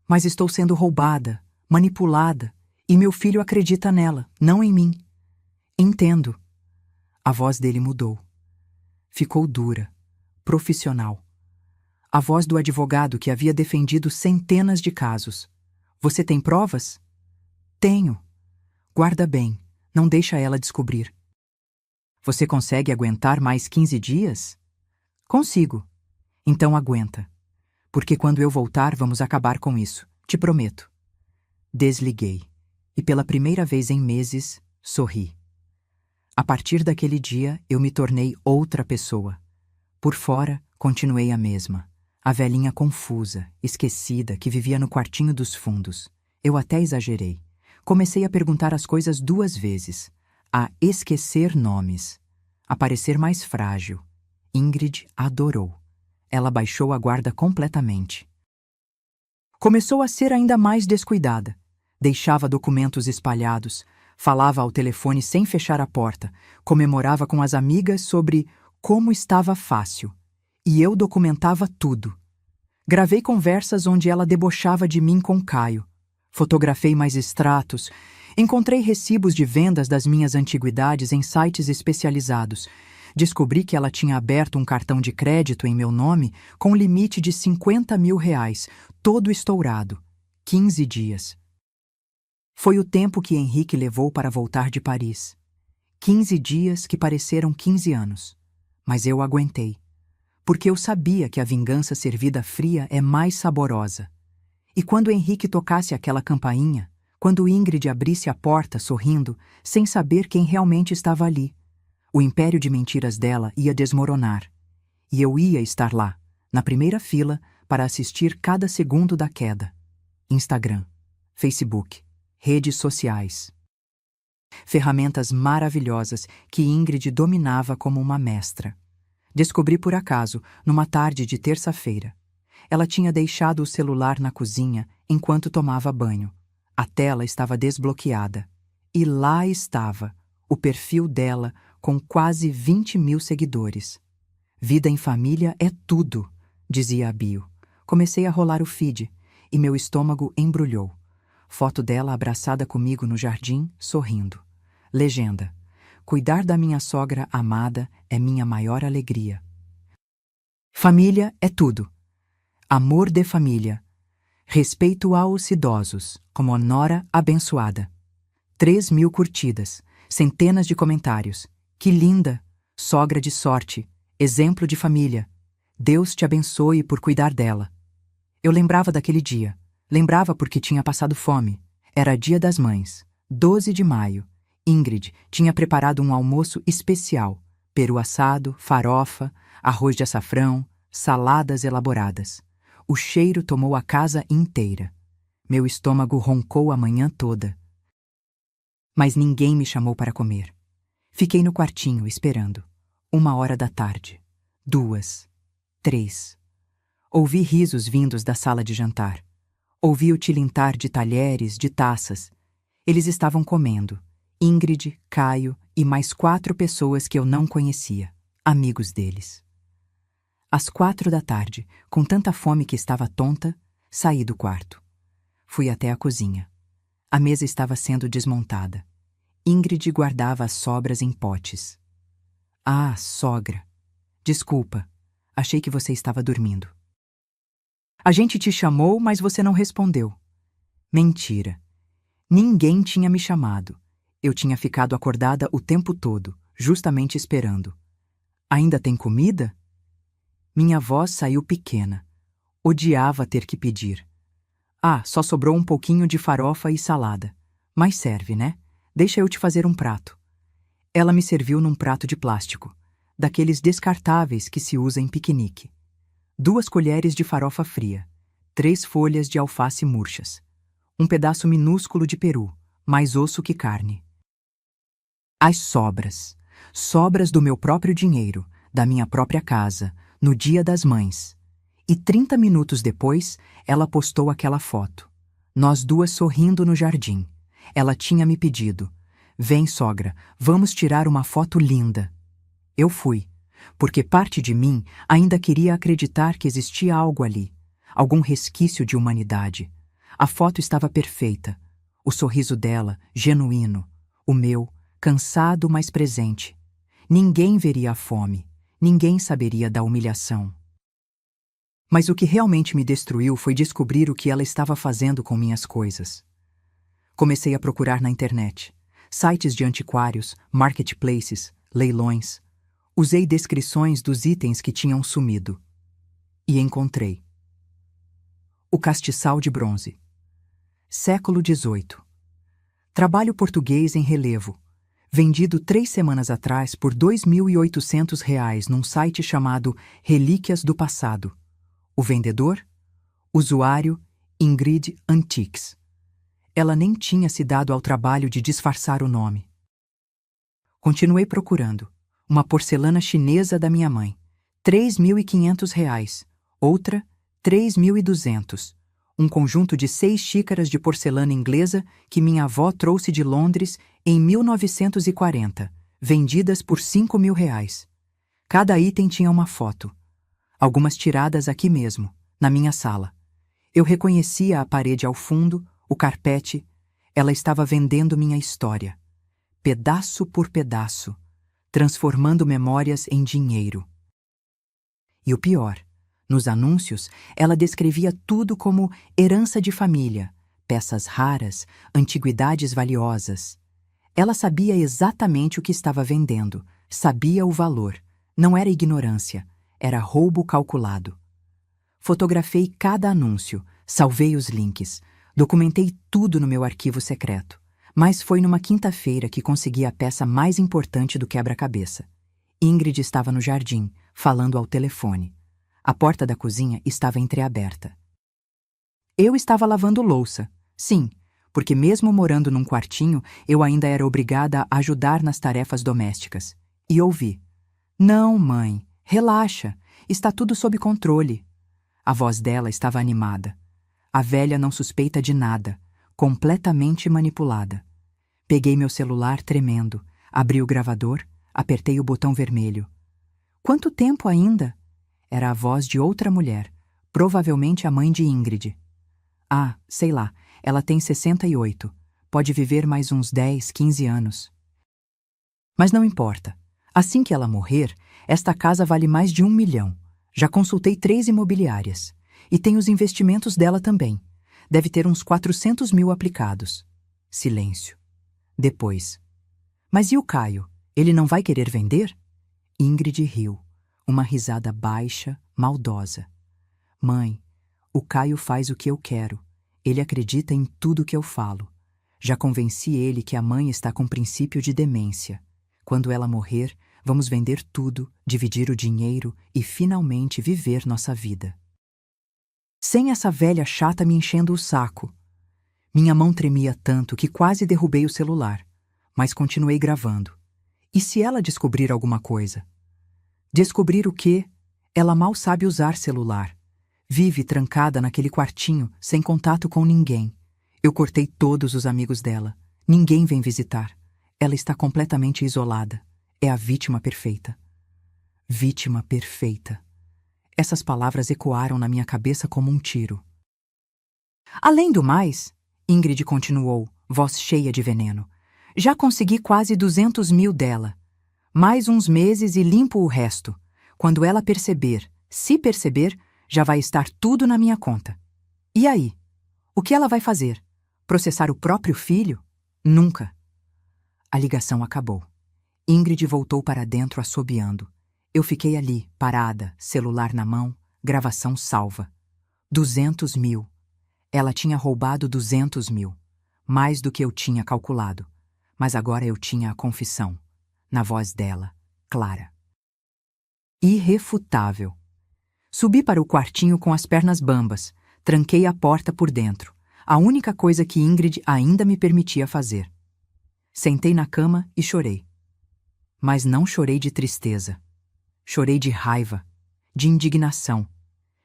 Mas estou sendo roubada, manipulada, e meu filho acredita nela, não em mim. Entendo. A voz dele mudou. Ficou dura, profissional. A voz do advogado que havia defendido centenas de casos. Você tem provas? Tenho. Guarda bem, não deixa ela descobrir. Você consegue aguentar mais 15 dias? Consigo. Então aguenta. Porque quando eu voltar vamos acabar com isso, te prometo. Desliguei. E pela primeira vez em meses, sorri. A partir daquele dia, eu me tornei outra pessoa. Por fora, continuei a mesma. A velhinha confusa, esquecida, que vivia no quartinho dos fundos. Eu até exagerei. Comecei a perguntar as coisas 2 vezes. A esquecer nomes. A parecer mais frágil. Ingrid adorou. Ela baixou a guarda completamente. Começou a ser ainda mais descuidada. Deixava documentos espalhados, falava ao telefone sem fechar a porta, comemorava com as amigas sobre como estava fácil. E eu documentava tudo. Gravei conversas onde ela debochava de mim com Caio. Fotografei mais extratos. Encontrei recibos de vendas das minhas antiguidades em sites especializados. Descobri que ela tinha aberto um cartão de crédito em meu nome com limite de R$ 50.000, todo estourado. 15 dias. Foi o tempo que Henrique levou para voltar de Paris. 15 dias que pareceram 15 anos. Mas eu aguentei. Porque eu sabia que a vingança servida fria é mais saborosa. E quando Henrique tocasse aquela campainha, quando Ingrid abrisse a porta sorrindo, sem saber quem realmente estava ali, o império de mentiras dela ia desmoronar. E eu ia estar lá, na primeira fila, para assistir cada segundo da queda. Instagram, Facebook, redes sociais. Ferramentas maravilhosas que Ingrid dominava como uma mestra. Descobri por acaso, numa tarde de terça-feira. Ela tinha deixado o celular na cozinha enquanto tomava banho. A tela estava desbloqueada. E lá estava, o perfil dela com quase 20.000 seguidores. Vida em família é tudo, dizia a bio. Comecei a rolar o feed e meu estômago embrulhou. Foto dela abraçada comigo no jardim, sorrindo. Legenda: cuidar da minha sogra amada é minha maior alegria. Família é tudo. Amor de família. Respeito aos idosos, como nora abençoada. 3.000 curtidas, centenas de comentários. Que linda! Sogra de sorte, exemplo de família. Deus te abençoe por cuidar dela. Eu lembrava daquele dia. Lembrava porque tinha passado fome. Era Dia das Mães, 12 de maio. Ingrid tinha preparado um almoço especial. Peru assado, farofa, arroz de açafrão, saladas elaboradas. O cheiro tomou a casa inteira. Meu estômago roncou a manhã toda. Mas ninguém me chamou para comer. Fiquei no quartinho esperando. 1h da tarde. 2, 3. Ouvi risos vindos da sala de jantar. Ouvi o tilintar de talheres, de taças. Eles estavam comendo. Ingrid, Caio e mais 4 pessoas que eu não conhecia. Amigos deles. Às 4 da tarde, com tanta fome que estava tonta, saí do quarto. Fui até a cozinha. A mesa estava sendo desmontada. Ingrid guardava as sobras em potes. Ah, sogra. Desculpa. Achei que você estava dormindo. A gente te chamou, mas você não respondeu. Mentira. Ninguém tinha me chamado. Eu tinha ficado acordada o tempo todo, justamente esperando. Ainda tem comida? Minha voz saiu pequena. Odiava ter que pedir. Ah, só sobrou um pouquinho de farofa e salada. Mas serve, né? Deixa eu te fazer um prato. Ela me serviu num prato de plástico, daqueles descartáveis que se usa em piquenique. 2 colheres de farofa fria, 3 folhas de alface murchas, um pedaço minúsculo de peru, mais osso que carne. As sobras. Sobras do meu próprio dinheiro, da minha própria casa, no Dia das Mães. E 30 minutos depois, ela postou aquela foto. Nós 2 sorrindo no jardim. Ela tinha me pedido: vem, sogra, vamos tirar uma foto linda. Eu fui, porque parte de mim ainda queria acreditar que existia algo ali, algum resquício de humanidade. A foto estava perfeita. O sorriso dela, genuíno. O meu, cansado, mas presente. Ninguém veria a fome. Ninguém saberia da humilhação. Mas o que realmente me destruiu foi descobrir o que ela estava fazendo com minhas coisas. Comecei a procurar na internet. Sites de antiquários, marketplaces, leilões. Usei descrições dos itens que tinham sumido. E encontrei. O castiçal de bronze. Século XVIII. Trabalho português em relevo. Vendido 3 semanas atrás por R$ 2.800 num site chamado Relíquias do Passado. O vendedor? Usuário Ingrid Antiques. Ela nem tinha se dado ao trabalho de disfarçar o nome. Continuei procurando. Uma porcelana chinesa da minha mãe. R$ 3.500. Outra, 3.200. Um conjunto de 6 xícaras de porcelana inglesa que minha avó trouxe de Londres em 1940, vendidas por R$ 5.000. Cada item tinha uma foto. Algumas tiradas aqui mesmo, na minha sala. Eu reconhecia a parede ao fundo, o carpete. Ela estava vendendo minha história. Pedaço por pedaço. transformando memórias em dinheiro. E o pior, nos anúncios, ela descrevia tudo como herança de família, peças raras, antiguidades valiosas. Ela sabia exatamente o que estava vendendo, sabia o valor. Não era ignorância, era roubo calculado. Fotografei cada anúncio, salvei os links, documentei tudo no meu arquivo secreto. Mas foi numa quinta-feira que consegui a peça mais importante do quebra-cabeça. Ingrid estava no jardim, falando ao telefone. A porta da cozinha estava entreaberta. Eu estava lavando louça. Sim, porque mesmo morando num quartinho, eu ainda era obrigada a ajudar nas tarefas domésticas. E ouvi: "Não, mãe, relaxa, está tudo sob controle." A voz dela estava animada. A velha não suspeita de nada, completamente manipulada. Peguei meu celular tremendo, abri o gravador, apertei o botão vermelho. "Quanto tempo ainda?" Era a voz de outra mulher, provavelmente a mãe de Ingrid. "Ah, sei lá, ela tem 68. Pode viver mais uns 10, 15 anos. Mas não importa. Assim que ela morrer, esta casa vale mais de 1 milhão. Já consultei 3 imobiliárias. E tem os investimentos dela também. Deve ter uns 400 mil aplicados." Silêncio. Depois: "Mas e o Caio? Ele não vai querer vender?" Ingrid riu. Uma risada baixa, maldosa. "Mãe, o Caio faz o que eu quero. Ele acredita em tudo que eu falo. Já convenci ele que a mãe está com princípio de demência. Quando ela morrer, vamos vender tudo, dividir o dinheiro e finalmente viver nossa vida." Sem essa velha chata me enchendo o saco. Minha mão tremia tanto que quase derrubei o celular, mas continuei gravando. E se ela descobrir alguma coisa? Descobrir o quê? Ela mal sabe usar celular. Vive trancada naquele quartinho, sem contato com ninguém. Eu cortei todos os amigos dela. Ninguém vem visitar. Ela está completamente isolada. É a vítima perfeita. Vítima perfeita. Essas palavras ecoaram na minha cabeça como um tiro. "Além do mais," Ingrid continuou, voz cheia de veneno, "já consegui quase 200 mil dela. Mais uns meses e limpo o resto. Quando ela perceber, se perceber, já vai estar tudo na minha conta. E aí? O que ela vai fazer? Processar o próprio filho? Nunca." A ligação acabou. Ingrid voltou para dentro assobiando. Eu fiquei ali, parada, celular na mão, gravação salva. 200 mil. Ela tinha roubado 200 mil. Mais do que eu tinha calculado. Mas agora eu tinha a confissão. Na voz dela, clara. Irrefutável. Subi para o quartinho com as pernas bambas. Tranquei a porta por dentro. A única coisa que Ingrid ainda me permitia fazer. Sentei na cama e chorei. Mas não chorei de tristeza. Chorei de raiva, de indignação,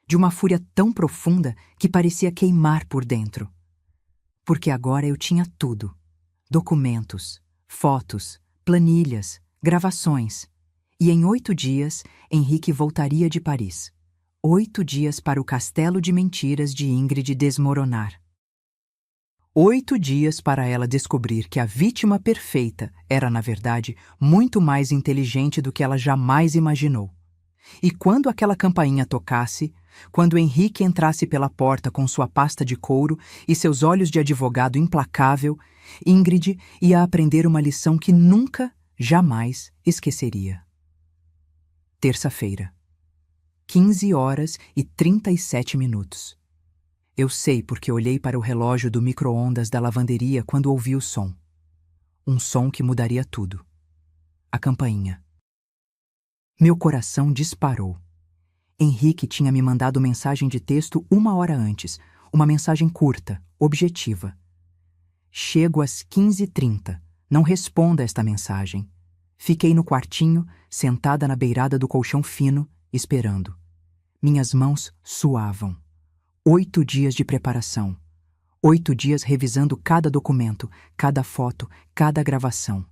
de uma fúria tão profunda que parecia queimar por dentro. Porque agora eu tinha tudo. Documentos, fotos, planilhas, gravações. E em 8 dias, Henrique voltaria de Paris. 8 dias para o castelo de mentiras de Ingrid desmoronar. 8 dias para ela descobrir que a vítima perfeita era, na verdade, muito mais inteligente do que ela jamais imaginou. E quando aquela campainha tocasse, quando Henrique entrasse pela porta com sua pasta de couro e seus olhos de advogado implacável, Ingrid ia aprender uma lição que nunca, jamais esqueceria. Terça-feira. 15h37. Eu sei porque olhei para o relógio do micro-ondas da lavanderia quando ouvi o som. Um som que mudaria tudo. A campainha. Meu coração disparou. Henrique tinha me mandado mensagem de texto 1 hora antes. Uma mensagem curta, objetiva. "Chego às 15h30. Não responda esta mensagem." Fiquei no quartinho, sentada na beirada do colchão fino, esperando. Minhas mãos suavam. 8 dias de preparação. 8 dias revisando cada documento, cada foto, cada gravação.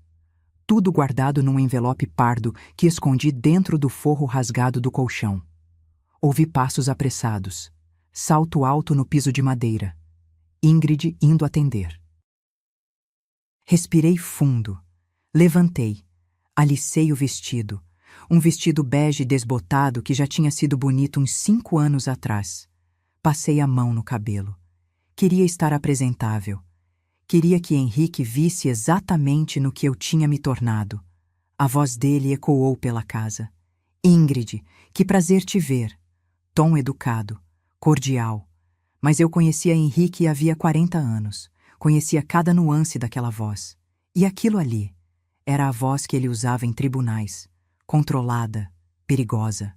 Tudo guardado num envelope pardo que escondi dentro do forro rasgado do colchão. Ouvi passos apressados. Salto alto no piso de madeira. Ingrid indo atender. Respirei fundo. Levantei. Alicei o vestido. Um vestido bege desbotado que já tinha sido bonito uns 5 anos atrás. Passei a mão no cabelo. Queria estar apresentável. Queria que Henrique visse exatamente no que eu tinha me tornado. A voz dele ecoou pela casa. Ingrid, que prazer te ver. Tom educado, cordial. Mas eu conhecia Henrique havia 40 anos. Conhecia cada nuance daquela voz. E aquilo ali era a voz que ele usava em tribunais. Controlada, perigosa.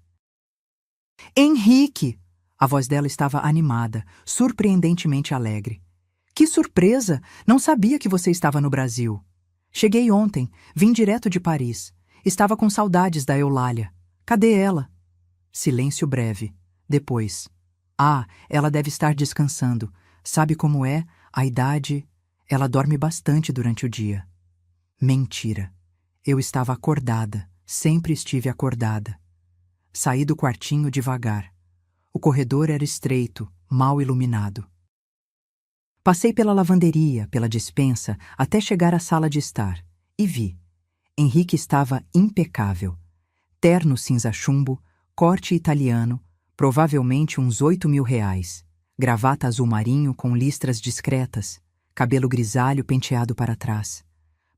Henrique! A voz dela estava animada, surpreendentemente alegre. Que surpresa! Não sabia que você estava no Brasil. Cheguei ontem, vim direto de Paris. Estava com saudades da Eulália. Cadê ela? Silêncio breve. Depois. Ah, ela deve estar descansando. Sabe como é? A idade. Ela dorme bastante durante o dia. Mentira. Eu estava acordada. Sempre estive acordada. Saí do quartinho devagar. O corredor era estreito, mal iluminado. Passei pela lavanderia, pela despensa, até chegar à sala de estar. E vi. Henrique estava impecável. Terno cinza chumbo, corte italiano, provavelmente uns R$ 8.000. Gravata azul marinho com listras discretas, cabelo grisalho penteado para trás.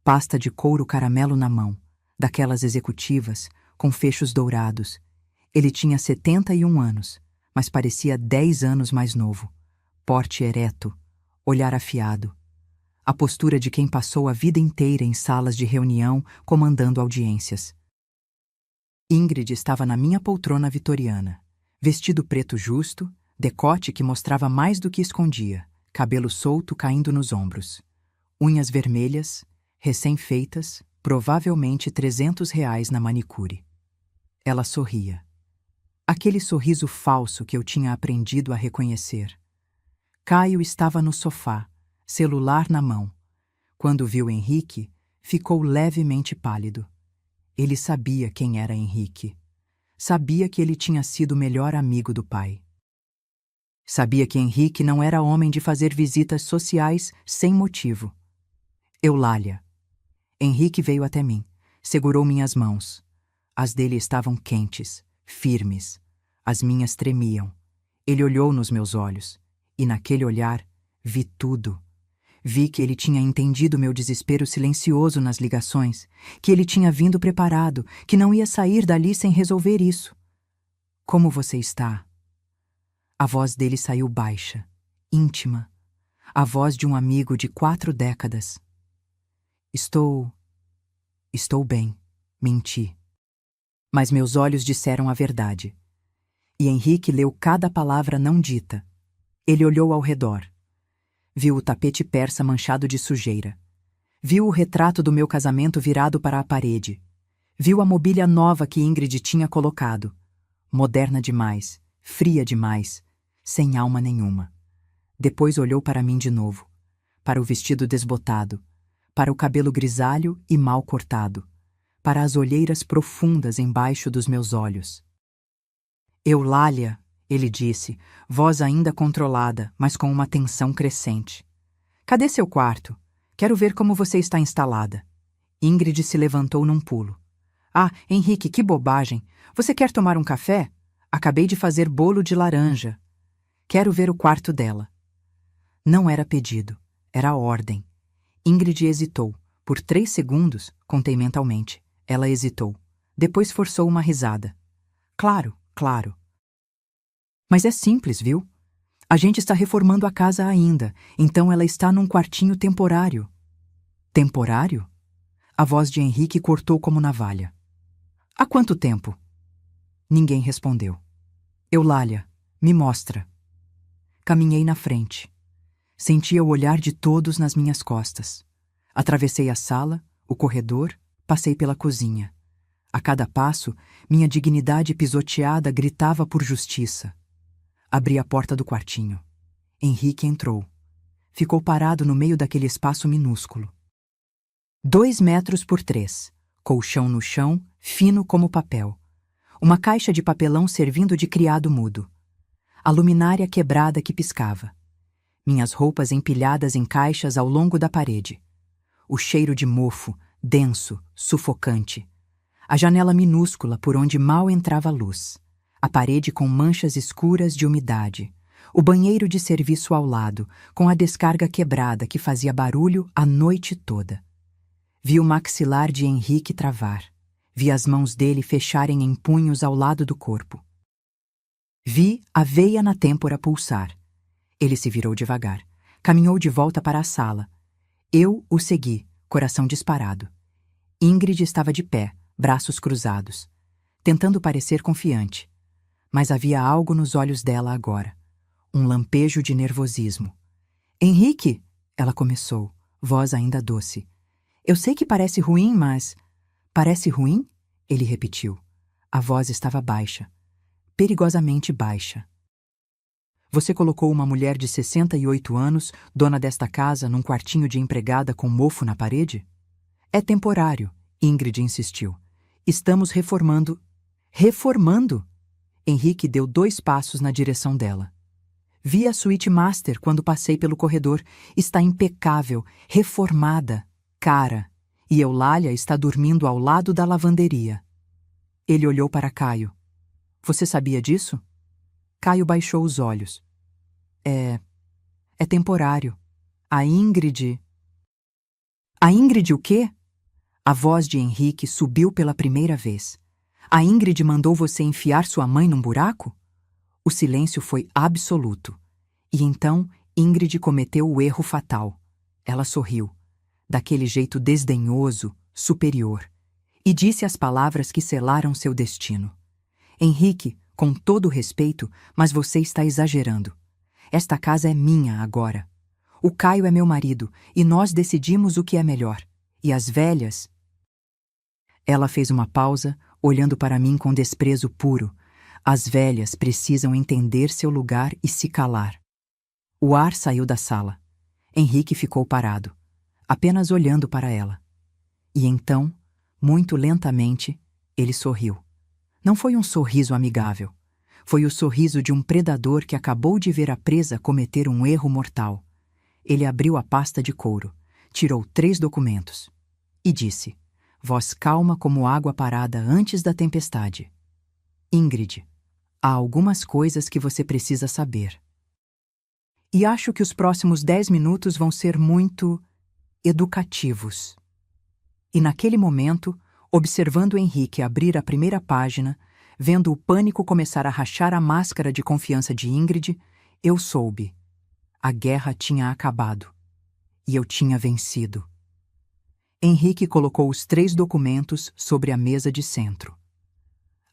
Pasta de couro caramelo na mão, daquelas executivas, com fechos dourados. Ele tinha 71 anos, mas parecia 10 anos mais novo. Porte ereto, olhar afiado. A postura de quem passou a vida inteira em salas de reunião, comandando audiências. Ingrid estava na minha poltrona vitoriana. Vestido preto justo, decote que mostrava mais do que escondia, cabelo solto caindo nos ombros. Unhas vermelhas, recém-feitas, provavelmente R$ 300 na manicure. Ela sorria. Aquele sorriso falso que eu tinha aprendido a reconhecer. Caio estava no sofá, celular na mão. Quando viu Henrique, ficou levemente pálido. Ele sabia quem era Henrique. Sabia que ele tinha sido o melhor amigo do pai. Sabia que Henrique não era homem de fazer visitas sociais sem motivo. Eulália. Henrique veio até mim, segurou minhas mãos. As dele estavam quentes, firmes. As minhas tremiam. Ele olhou nos meus olhos, e naquele olhar vi tudo. Vi que ele tinha entendido meu desespero silencioso nas ligações, que ele tinha vindo preparado, que não ia sair dali sem resolver isso. Como você está? A voz dele saiu baixa, íntima, a voz de um amigo de 4 décadas. Estou bem, menti. Mas meus olhos disseram a verdade. E Henrique leu cada palavra não dita. Ele olhou ao redor. Viu o tapete persa manchado de sujeira. Viu o retrato do meu casamento virado para a parede. Viu a mobília nova que Ingrid tinha colocado. Moderna demais, fria demais, sem alma nenhuma. Depois olhou para mim de novo. Para o vestido desbotado. Para o cabelo grisalho e mal cortado. Para as olheiras profundas embaixo dos meus olhos. Eulália, ele disse, voz ainda controlada, mas com uma tensão crescente. Cadê seu quarto? Quero ver como você está instalada. Ingrid se levantou num pulo. Ah, Henrique, que bobagem! Você quer tomar um café? Acabei de fazer bolo de laranja. Quero ver o quarto dela. Não era pedido, era ordem. Ingrid hesitou. Por 3 segundos, contei mentalmente. Ela hesitou. Depois forçou uma risada. Claro, claro. Mas é simples, viu? A gente está reformando a casa ainda, então ela está num quartinho temporário. Temporário? A voz de Henrique cortou como navalha. Há quanto tempo? Ninguém respondeu. Eulália, me mostra. Caminhei na frente. Sentia o olhar de todos nas minhas costas. Atravessei a sala, o corredor, passei pela cozinha. A cada passo, minha dignidade pisoteada gritava por justiça. Abri a porta do quartinho. Henrique entrou. Ficou parado no meio daquele espaço minúsculo. 2 metros por 3. Colchão no chão, fino como papel. Uma caixa de papelão servindo de criado mudo. A luminária quebrada que piscava. Minhas roupas empilhadas em caixas ao longo da parede. O cheiro de mofo, denso, sufocante. A janela minúscula por onde mal entrava luz. A parede com manchas escuras de umidade. O banheiro de serviço ao lado, com a descarga quebrada que fazia barulho a noite toda. Vi o maxilar de Henrique travar. Vi as mãos dele fecharem em punhos ao lado do corpo. Vi a veia na têmpora pulsar. Ele se virou devagar. Caminhou de volta para a sala. Eu o segui, coração disparado. Ingrid estava de pé, braços cruzados, tentando parecer confiante. Mas havia algo nos olhos dela agora. Um lampejo de nervosismo. Henrique, ela começou, voz ainda doce. Eu sei que parece ruim, mas... Parece ruim? Ele repetiu. A voz estava baixa. Perigosamente baixa. Você colocou uma mulher de 68 anos, dona desta casa, num quartinho de empregada com mofo na parede? É temporário, Ingrid insistiu. Estamos reformando. Reformando? Henrique deu 2 passos na direção dela. Vi a suíte master quando passei pelo corredor. Está impecável, reformada, cara. E Eulália está dormindo ao lado da lavanderia. Ele olhou para Caio. Você sabia disso? Caio baixou os olhos. É temporário. A Ingrid... A Ingrid o quê? A voz de Henrique subiu pela primeira vez. A Ingrid mandou você enfiar sua mãe num buraco? O silêncio foi absoluto. E então Ingrid cometeu o erro fatal. Ela sorriu, daquele jeito desdenhoso, superior, e disse as palavras que selaram seu destino. Henrique, com todo o respeito, mas você está exagerando. Esta casa é minha agora. O Caio é meu marido, e nós decidimos o que é melhor. E as velhas... Ela fez uma pausa, olhando para mim com desprezo puro. As velhas precisam entender seu lugar e se calar. O ar saiu da sala. Henrique ficou parado, apenas olhando para ela. E então, muito lentamente, ele sorriu. Não foi um sorriso amigável. Foi o sorriso de um predador que acabou de ver a presa cometer um erro mortal. Ele abriu a pasta de couro, tirou 3 documentos e disse, voz calma como água parada antes da tempestade. Ingrid, há algumas coisas que você precisa saber. E acho que os próximos 10 minutos vão ser muito educativos. E naquele momento, observando Henrique abrir a primeira página, vendo o pânico começar a rachar a máscara de confiança de Ingrid, eu soube. A guerra tinha acabado. E eu tinha vencido. Henrique colocou os 3 documentos sobre a mesa de centro.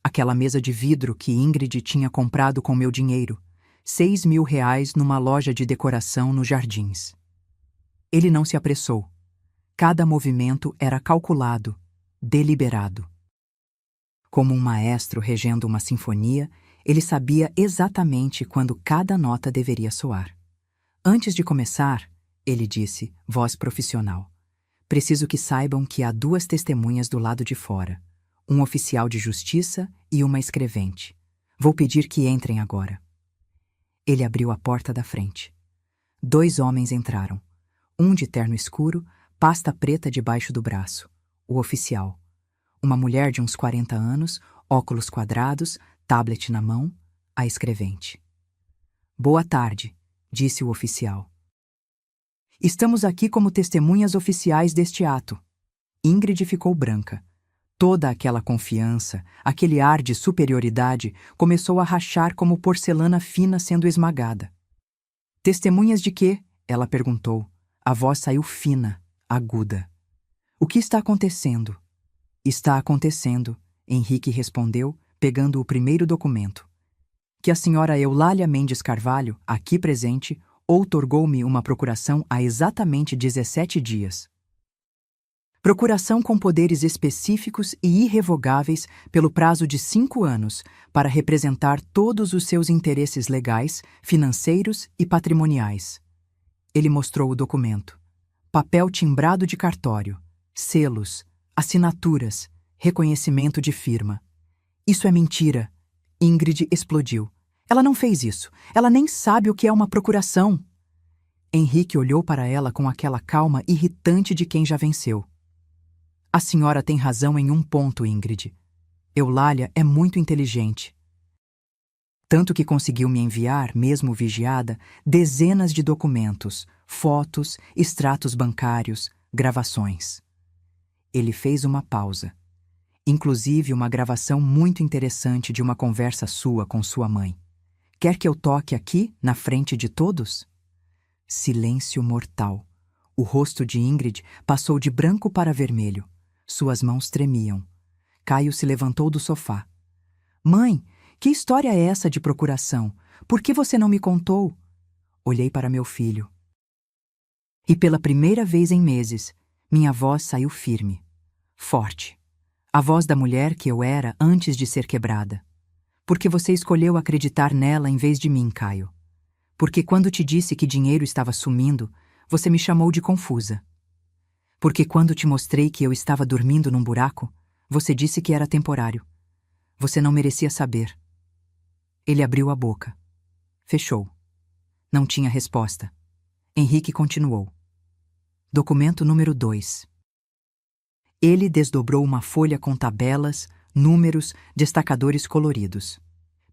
Aquela mesa de vidro que Ingrid tinha comprado com meu dinheiro, R$ 6.000 numa loja de decoração nos Jardins. Ele não se apressou. Cada movimento era calculado, deliberado. Como um maestro regendo uma sinfonia, ele sabia exatamente quando cada nota deveria soar. Antes de começar, ele disse, voz profissional, preciso que saibam que há 2 testemunhas do lado de fora, um oficial de justiça e uma escrevente. Vou pedir que entrem agora. Ele abriu a porta da frente. 2 homens entraram. Um de terno escuro, pasta preta debaixo do braço. O oficial. Uma mulher de uns 40 anos, óculos quadrados, tablet na mão, a escrevente. Boa tarde, disse o oficial. Estamos aqui como testemunhas oficiais deste ato. Ingrid ficou branca. Toda aquela confiança, aquele ar de superioridade, começou a rachar como porcelana fina sendo esmagada. Testemunhas de quê? Ela perguntou. A voz saiu fina, aguda. O que está acontecendo? Está acontecendo, Henrique respondeu, pegando o primeiro documento. Que a senhora Eulália Mendes Carvalho, aqui presente, outorgou-me uma procuração há exatamente 17 dias. Procuração com poderes específicos e irrevogáveis pelo prazo de 5 anos para representar todos os seus interesses legais, financeiros e patrimoniais. Ele mostrou o documento. Papel timbrado de cartório, selos, assinaturas, reconhecimento de firma. Isso é mentira. Ingrid explodiu. Ela não fez isso. Ela nem sabe o que é uma procuração. Henrique olhou para ela com aquela calma irritante de quem já venceu. A senhora tem razão em um ponto, Ingrid. Eulália é muito inteligente. Tanto que conseguiu me enviar, mesmo vigiada, dezenas de documentos, fotos, extratos bancários, gravações. Ele fez uma pausa. Inclusive uma gravação muito interessante de uma conversa sua com sua mãe. Quer que eu toque aqui, na frente de todos? Silêncio mortal. O rosto de Ingrid passou de branco para vermelho. Suas mãos tremiam. Caio se levantou do sofá. Mãe, que história é essa de procuração? Por que você não me contou? Olhei para meu filho. E pela primeira vez em meses, minha voz saiu firme, forte. A voz da mulher que eu era antes de ser quebrada. Porque você escolheu acreditar nela em vez de mim, Caio. Porque quando te disse que dinheiro estava sumindo, você me chamou de confusa. Porque quando te mostrei que eu estava dormindo num buraco, você disse que era temporário. Você não merecia saber. Ele abriu a boca. Fechou. Não tinha resposta. Henrique continuou. Documento número 2. Ele desdobrou uma folha com tabelas, números, destacadores coloridos.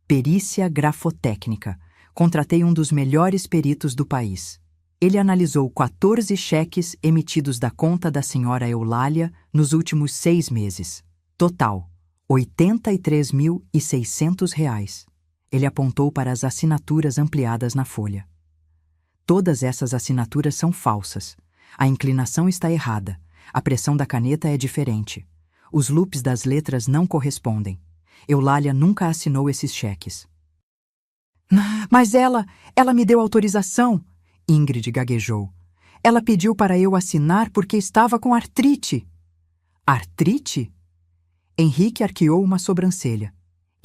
Perícia grafotécnica. Contratei um dos melhores peritos do país. Ele analisou 14 cheques emitidos da conta da senhora Eulália nos últimos 6 meses. Total, R$ 83.600. Ele apontou para as assinaturas ampliadas na folha. Todas essas assinaturas são falsas. A inclinação está errada. A pressão da caneta é diferente. Os loops das letras não correspondem. Eulália nunca assinou esses cheques. Mas ela me deu autorização, Ingrid gaguejou. Ela pediu para eu assinar porque estava com artrite. Artrite? Henrique arqueou uma sobrancelha.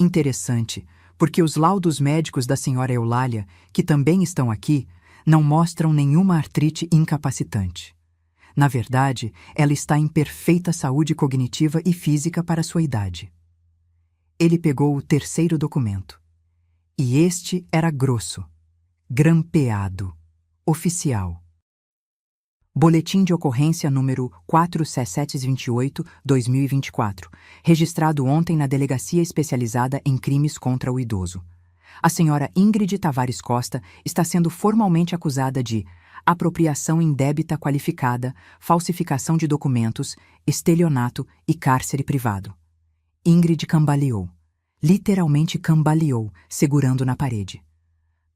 Interessante, porque os laudos médicos da senhora Eulália, que também estão aqui, não mostram nenhuma artrite incapacitante. Na verdade, ela está em perfeita saúde cognitiva e física para sua idade. Ele pegou o terceiro documento. E este era grosso, grampeado, oficial. Boletim de ocorrência número 47728-2024, registrado ontem na Delegacia Especializada em Crimes contra o Idoso. A senhora Ingrid Tavares Costa está sendo formalmente acusada de apropriação indébita qualificada, falsificação de documentos, estelionato e cárcere privado. Ingrid cambaleou. Literalmente cambaleou, segurando na parede.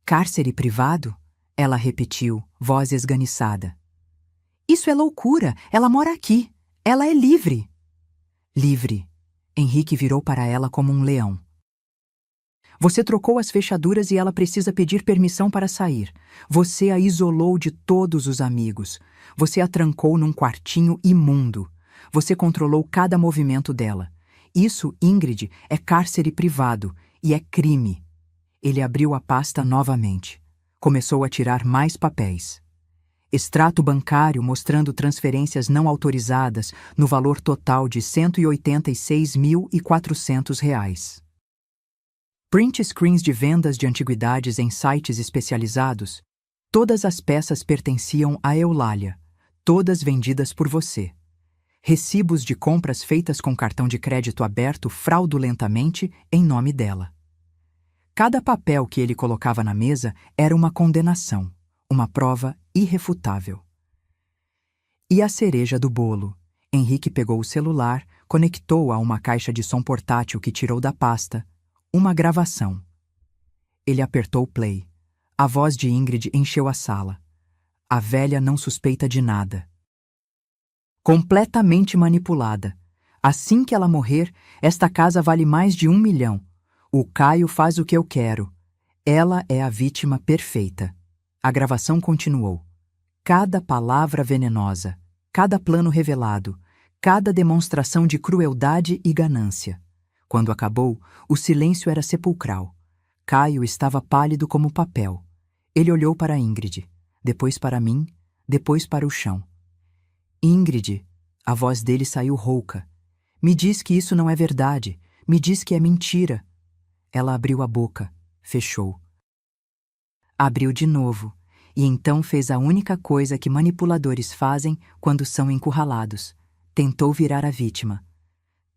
Cárcere privado? Ela repetiu, voz esganiçada. Isso é loucura! Ela mora aqui! Ela é livre! Livre. Henrique virou para ela como um leão. Você trocou as fechaduras e ela precisa pedir permissão para sair. Você a isolou de todos os amigos. Você a trancou num quartinho imundo. Você controlou cada movimento dela. Isso, Ingrid, é cárcere privado e é crime. Ele abriu a pasta novamente. Começou a tirar mais papéis. Extrato bancário mostrando transferências não autorizadas no valor total de R$ 186.400. Print screens de vendas de antiguidades em sites especializados. Todas as peças pertenciam a Eulália, todas vendidas por você. Recibos de compras feitas com cartão de crédito aberto fraudulentamente em nome dela. Cada papel que ele colocava na mesa era uma condenação, uma prova irrefutável. E a cereja do bolo. Henrique pegou o celular, conectou a uma caixa de som portátil que tirou da pasta. Uma gravação. Ele apertou play. A voz de Ingrid encheu a sala. A velha não suspeita de nada. Completamente manipulada. Assim que ela morrer, esta casa vale mais de 1 milhão. O Caio faz o que eu quero. Ela é a vítima perfeita. A gravação continuou. Cada palavra venenosa, cada plano revelado, cada demonstração de crueldade e ganância. Quando acabou, o silêncio era sepulcral. Caio estava pálido como papel. Ele olhou para Ingrid, depois para mim, depois para o chão. Ingrid, a voz dele saiu rouca. Me diz que isso não é verdade. Me diz que é mentira. Ela abriu a boca, fechou. Abriu de novo, e então fez a única coisa que manipuladores fazem quando são encurralados. Tentou virar a vítima.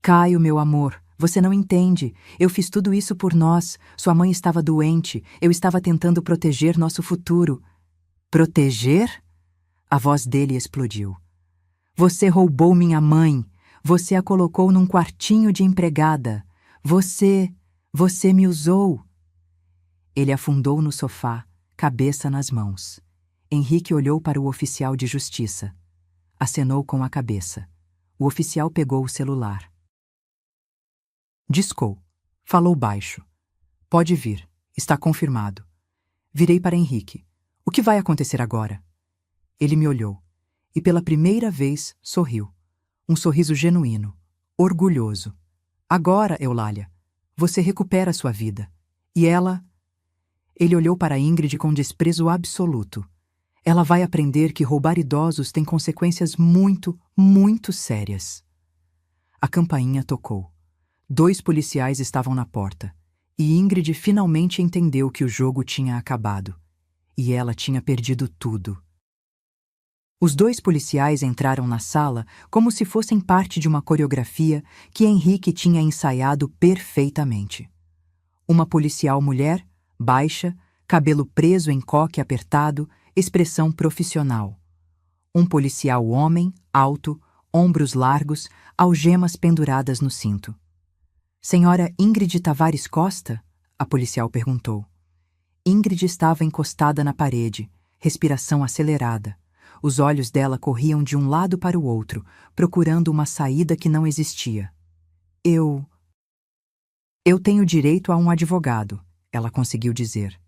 Caio, meu amor, você não entende. Eu fiz tudo isso por nós. Sua mãe estava doente. Eu estava tentando proteger nosso futuro. Proteger? A voz dele explodiu. Você roubou minha mãe. Você a colocou num quartinho de empregada. Você me usou. Ele afundou no sofá, cabeça nas mãos. Henrique olhou para o oficial de justiça. Acenou com a cabeça. O oficial pegou o celular. Discou. Falou baixo. Pode vir. Está confirmado. Virei para Henrique. O que vai acontecer agora? Ele me olhou. E pela primeira vez sorriu. Um sorriso genuíno. Orgulhoso. Agora, Eulália, você recupera sua vida. E ela... Ele olhou para Ingrid com desprezo absoluto. Ela vai aprender que roubar idosos tem consequências muito, muito sérias. A campainha tocou. 2 policiais estavam na porta, e Ingrid finalmente entendeu que o jogo tinha acabado. E ela tinha perdido tudo. Os 2 policiais entraram na sala como se fossem parte de uma coreografia que Henrique tinha ensaiado perfeitamente. Uma policial mulher, baixa, cabelo preso em coque apertado, expressão profissional. Um policial homem, alto, ombros largos, algemas penduradas no cinto. Senhora Ingrid Tavares Costa? A policial perguntou. Ingrid estava encostada na parede, respiração acelerada. Os olhos dela corriam de um lado para o outro, procurando uma saída que não existia. Eu tenho direito a um advogado, ela conseguiu dizer.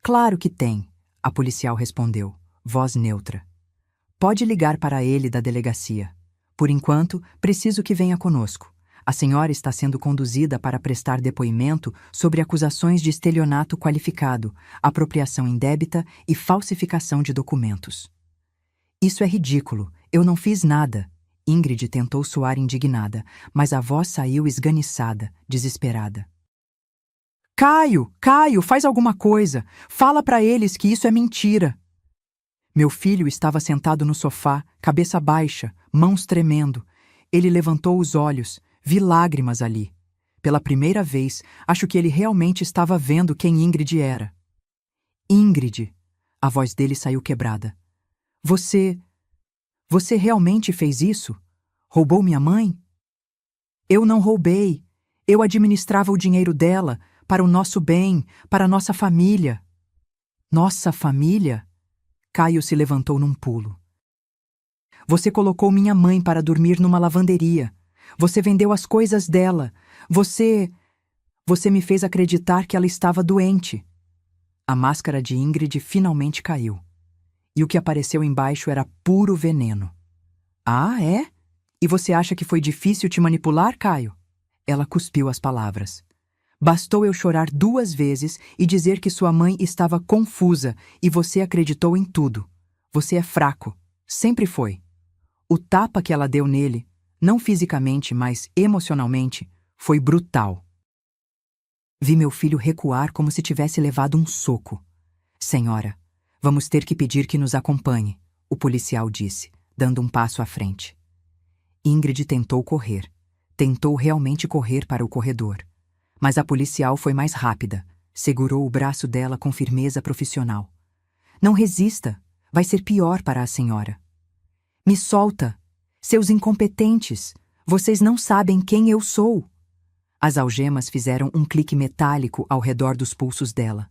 Claro que tem, a policial respondeu, voz neutra. Pode ligar para ele da delegacia. Por enquanto, preciso que venha conosco. A senhora está sendo conduzida para prestar depoimento sobre acusações de estelionato qualificado, apropriação indébita e falsificação de documentos. Isso é ridículo. Eu não fiz nada. Ingrid tentou soar indignada, mas a voz saiu esganiçada, desesperada. Caio, faz alguma coisa. Fala para eles que isso é mentira. Meu filho estava sentado no sofá, cabeça baixa, mãos tremendo. Ele levantou os olhos. Vi lágrimas ali. Pela primeira vez, acho que ele realmente estava vendo quem Ingrid era. Ingrid, a voz dele saiu quebrada. Você realmente fez isso? Roubou minha mãe? Eu não roubei. Eu administrava o dinheiro dela, para o nosso bem, para a nossa família. Nossa família? Caio se levantou num pulo. Você colocou minha mãe para dormir numa lavanderia. Você vendeu as coisas dela. Você me fez acreditar que ela estava doente. A máscara de Ingrid finalmente caiu. E o que apareceu embaixo era puro veneno. Ah, é? E você acha que foi difícil te manipular, Caio? Ela cuspiu as palavras. Bastou eu chorar 2 vezes e dizer que sua mãe estava confusa e você acreditou em tudo. Você é fraco. Sempre foi. O tapa que ela deu nele, não fisicamente, mas emocionalmente, foi brutal. Vi meu filho recuar como se tivesse levado um soco. Senhora, vamos ter que pedir que nos acompanhe, o policial disse, dando um passo à frente. Ingrid tentou correr. Tentou realmente correr para o corredor. Mas a policial foi mais rápida. Segurou o braço dela com firmeza profissional. Não resista. Vai ser pior para a senhora. Me solta. Seus incompetentes. Vocês não sabem quem eu sou. As algemas fizeram um clique metálico ao redor dos pulsos dela.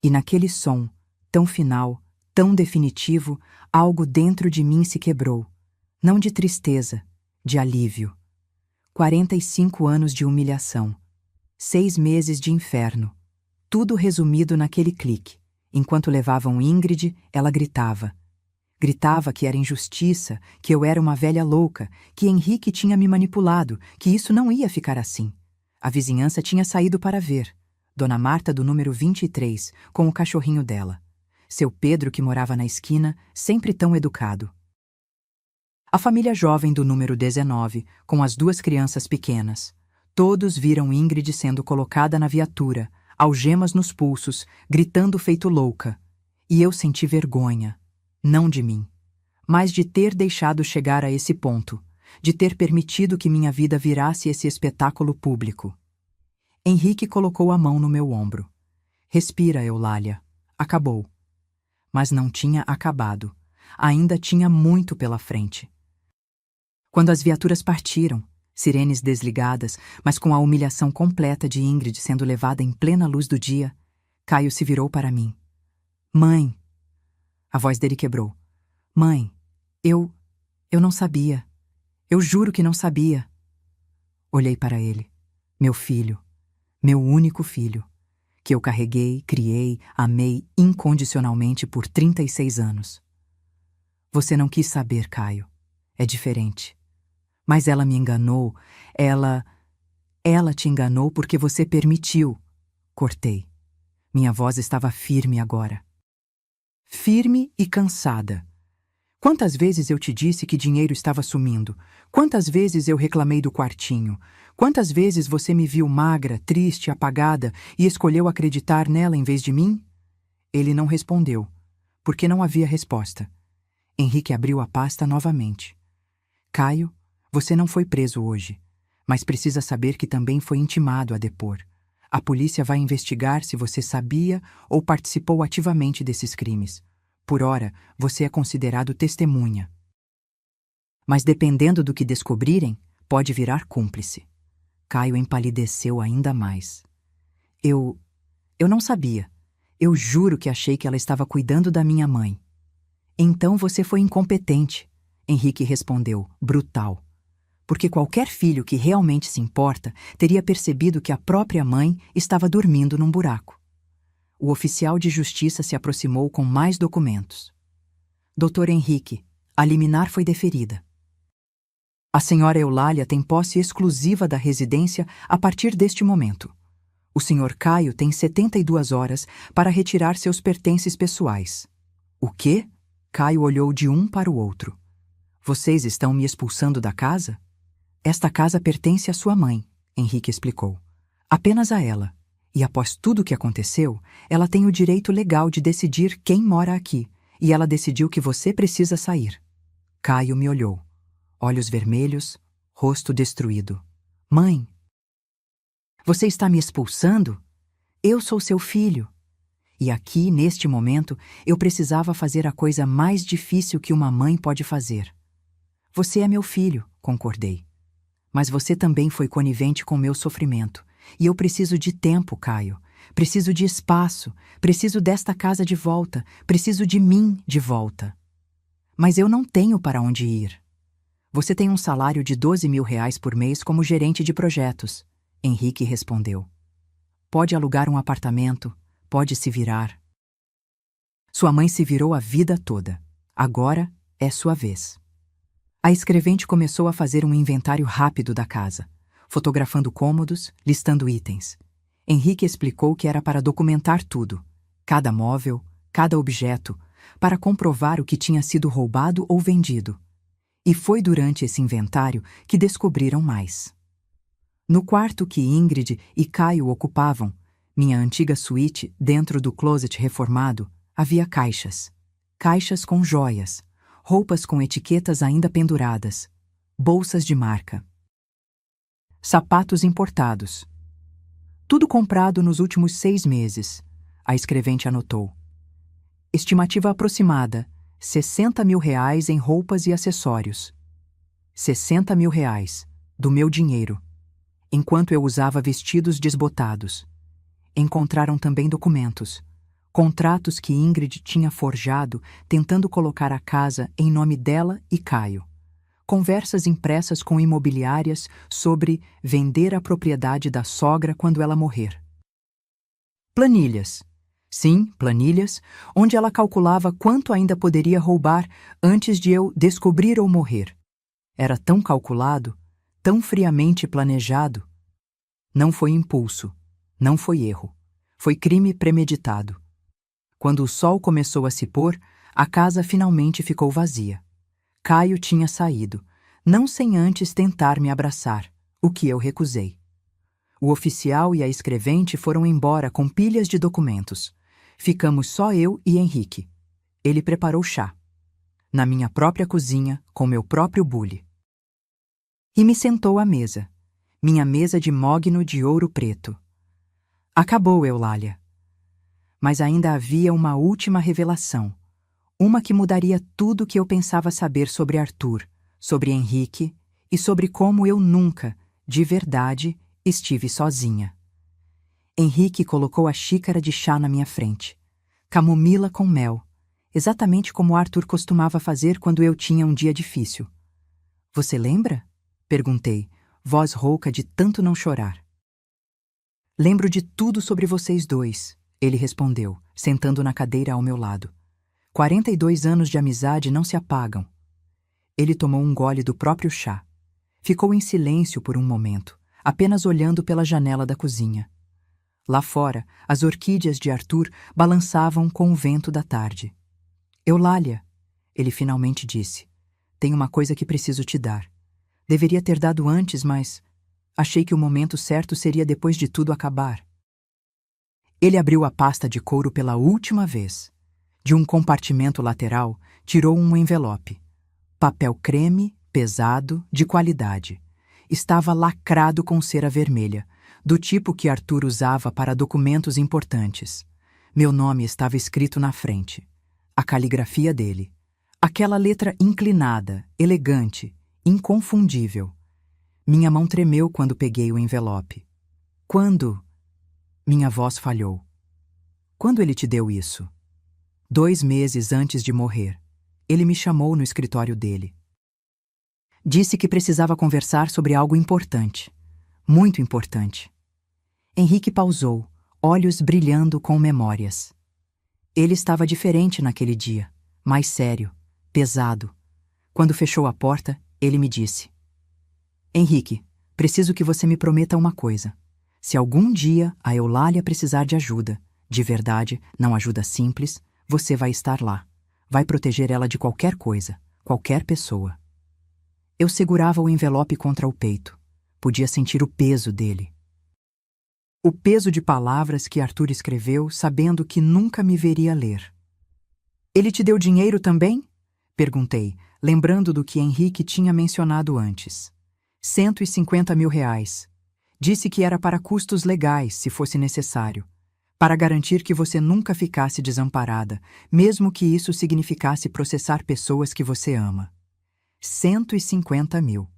E naquele som, tão final, tão definitivo, algo dentro de mim se quebrou. Não de tristeza, de alívio. 45 anos de humilhação. 6 meses de inferno. Tudo resumido naquele clique. Enquanto levavam Ingrid, ela gritava. Gritava que era injustiça, que eu era uma velha louca, que Henrique tinha me manipulado, que isso não ia ficar assim. A vizinhança tinha saído para ver. Dona Marta do número 23, com o cachorrinho dela. Seu Pedro, que morava na esquina, sempre tão educado. A família jovem do número 19, com as 2 crianças pequenas. Todos viram Ingrid sendo colocada na viatura, algemas nos pulsos, gritando feito louca. E eu senti vergonha. Não de mim, mas de ter deixado chegar a esse ponto, de ter permitido que minha vida virasse esse espetáculo público. Henrique colocou a mão no meu ombro. Respira, Eulália. Acabou. Mas não tinha acabado. Ainda tinha muito pela frente. Quando as viaturas partiram, sirenes desligadas, mas com a humilhação completa de Ingrid sendo levada em plena luz do dia, Caio se virou para mim. Mãe! A voz dele quebrou. Mãe, eu não sabia. Eu juro que não sabia. Olhei para ele. Meu filho. Meu único filho. Que eu carreguei, criei, amei incondicionalmente por 36 anos. Você não quis saber, Caio. É diferente. Mas ela me enganou. Ela te enganou porque você permitiu. Cortei. Minha voz estava firme agora. Firme e cansada. Quantas vezes eu te disse que dinheiro estava sumindo? Quantas vezes eu reclamei do quartinho? Quantas vezes você me viu magra, triste, apagada e escolheu acreditar nela em vez de mim? Ele não respondeu, porque não havia resposta. Henrique abriu a pasta novamente. Caio, você não foi preso hoje, mas precisa saber que também foi intimado a depor. A polícia vai investigar se você sabia ou participou ativamente desses crimes. Por ora, você é considerado testemunha. Mas dependendo do que descobrirem, pode virar cúmplice. Caio empalideceu ainda mais. Eu não sabia. Eu juro que achei que ela estava cuidando da minha mãe. Então você foi incompetente, Henrique respondeu, brutal. Porque qualquer filho que realmente se importa teria percebido que a própria mãe estava dormindo num buraco. O oficial de justiça se aproximou com mais documentos. Doutor Henrique, a liminar foi deferida. A senhora Eulália tem posse exclusiva da residência a partir deste momento. O senhor Caio tem 72 horas para retirar seus pertences pessoais. O quê? Caio olhou de um para o outro. Vocês estão me expulsando da casa? Esta casa pertence à sua mãe, Henrique explicou. Apenas a ela. E após tudo o que aconteceu, ela tem o direito legal de decidir quem mora aqui, e ela decidiu que você precisa sair. Caio me olhou. Olhos vermelhos, rosto destruído. Mãe! Você está me expulsando? Eu sou seu filho. E aqui, neste momento, eu precisava fazer a coisa mais difícil que uma mãe pode fazer. Você é meu filho, concordei. Mas você também foi conivente com meu sofrimento. E eu preciso de tempo, Caio. Preciso de espaço. Preciso desta casa de volta. Preciso de mim de volta. Mas eu não tenho para onde ir. Você tem um salário de 12 mil reais por mês como gerente de projetos, Henrique respondeu. Pode alugar um apartamento, pode se virar. Sua mãe se virou a vida toda. Agora é sua vez. A escrevente começou a fazer um inventário rápido da casa, fotografando cômodos, listando itens. Henrique explicou que era para documentar tudo, cada móvel, cada objeto, para comprovar o que tinha sido roubado ou vendido. E foi durante esse inventário que descobriram mais. No quarto que Ingrid e Caio ocupavam, minha antiga suíte dentro do closet reformado, havia caixas. Caixas com joias, roupas com etiquetas ainda penduradas, bolsas de marca. Sapatos importados. Tudo comprado nos últimos 6 meses, a escrevente anotou. Estimativa aproximada, 60 mil reais em roupas e acessórios. 60 mil reais, do meu dinheiro, enquanto eu usava vestidos desbotados. Encontraram também documentos, contratos que Ingrid tinha forjado tentando colocar a casa em nome dela e Caio. Conversas impressas com imobiliárias sobre vender a propriedade da sogra quando ela morrer. Planilhas. Sim, planilhas, onde ela calculava quanto ainda poderia roubar antes de eu descobrir ou morrer. Era tão calculado, tão friamente planejado. Não foi impulso, não foi erro, foi crime premeditado. Quando o sol começou a se pôr, a casa finalmente ficou vazia. Caio tinha saído, não sem antes tentar me abraçar, o que eu recusei. O oficial e a escrevente foram embora com pilhas de documentos. Ficamos só eu e Henrique. Ele preparou chá. na minha própria cozinha, com meu próprio bule. E me sentou à mesa, minha mesa de mogno de ouro preto. Acabou, Eulália. Mas ainda havia uma última revelação, uma que mudaria tudo o que eu pensava saber sobre Arthur, sobre Henrique e sobre como eu nunca, de verdade, estive sozinha. Henrique colocou a xícara de chá na minha frente, camomila com mel, exatamente como Arthur costumava fazer quando eu tinha um dia difícil. Você lembra? Perguntei, voz rouca de tanto não chorar. Lembro de tudo sobre vocês dois, ele respondeu, sentando na cadeira ao meu lado. 42 anos de amizade não se apagam. Ele tomou um gole do próprio chá. Ficou em silêncio por um momento, apenas olhando pela janela da cozinha. Lá fora, as orquídeas de Arthur balançavam com o vento da tarde. Eulália, ele finalmente disse, tem uma coisa que preciso te dar. Deveria ter dado antes, mas achei que o momento certo seria depois de tudo acabar. Ele abriu a pasta de couro pela última vez. De um compartimento lateral, tirou um envelope. Papel creme, pesado, de qualidade. Estava lacrado com cera vermelha, do tipo que Arthur usava para documentos importantes. Meu nome estava escrito na frente. A caligrafia dele. Aquela letra inclinada, elegante, inconfundível. Minha mão tremeu quando peguei o envelope. Quando? Minha voz falhou. Quando ele te deu isso? 2 meses antes de morrer. Ele me chamou no escritório dele. Disse que precisava conversar sobre algo importante. Muito importante. Henrique pausou, olhos brilhando com memórias. Ele estava diferente naquele dia, mais sério, pesado. Quando fechou a porta, ele me disse: Henrique, preciso que você me prometa uma coisa. Se algum dia a Eulália precisar de ajuda, de verdade, não ajuda simples, você vai estar lá. Vai proteger ela de qualquer coisa, qualquer pessoa. Eu segurava o envelope contra o peito. Podia sentir o peso dele. O peso de palavras que Arthur escreveu, sabendo que nunca me veria ler. Ele te deu dinheiro também? Perguntei, lembrando do que Henrique tinha mencionado antes. 150 mil reais. Disse que era para custos legais, se fosse necessário. Para garantir que você nunca ficasse desamparada, mesmo que isso significasse processar pessoas que você ama. 150 mil.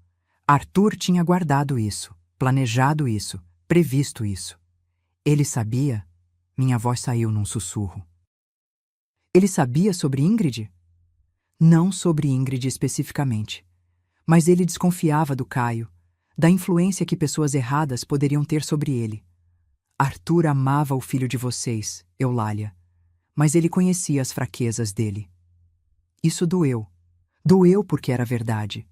Arthur tinha guardado isso, planejado isso, previsto isso. Ele sabia? Minha voz saiu num sussurro. Ele sabia sobre Ingrid? Não sobre Ingrid especificamente. Mas ele desconfiava do Caio, da influência que pessoas erradas poderiam ter sobre ele. Arthur amava o filho de vocês, Eulália, mas ele conhecia as fraquezas dele. Isso doeu. Doeu porque era verdade.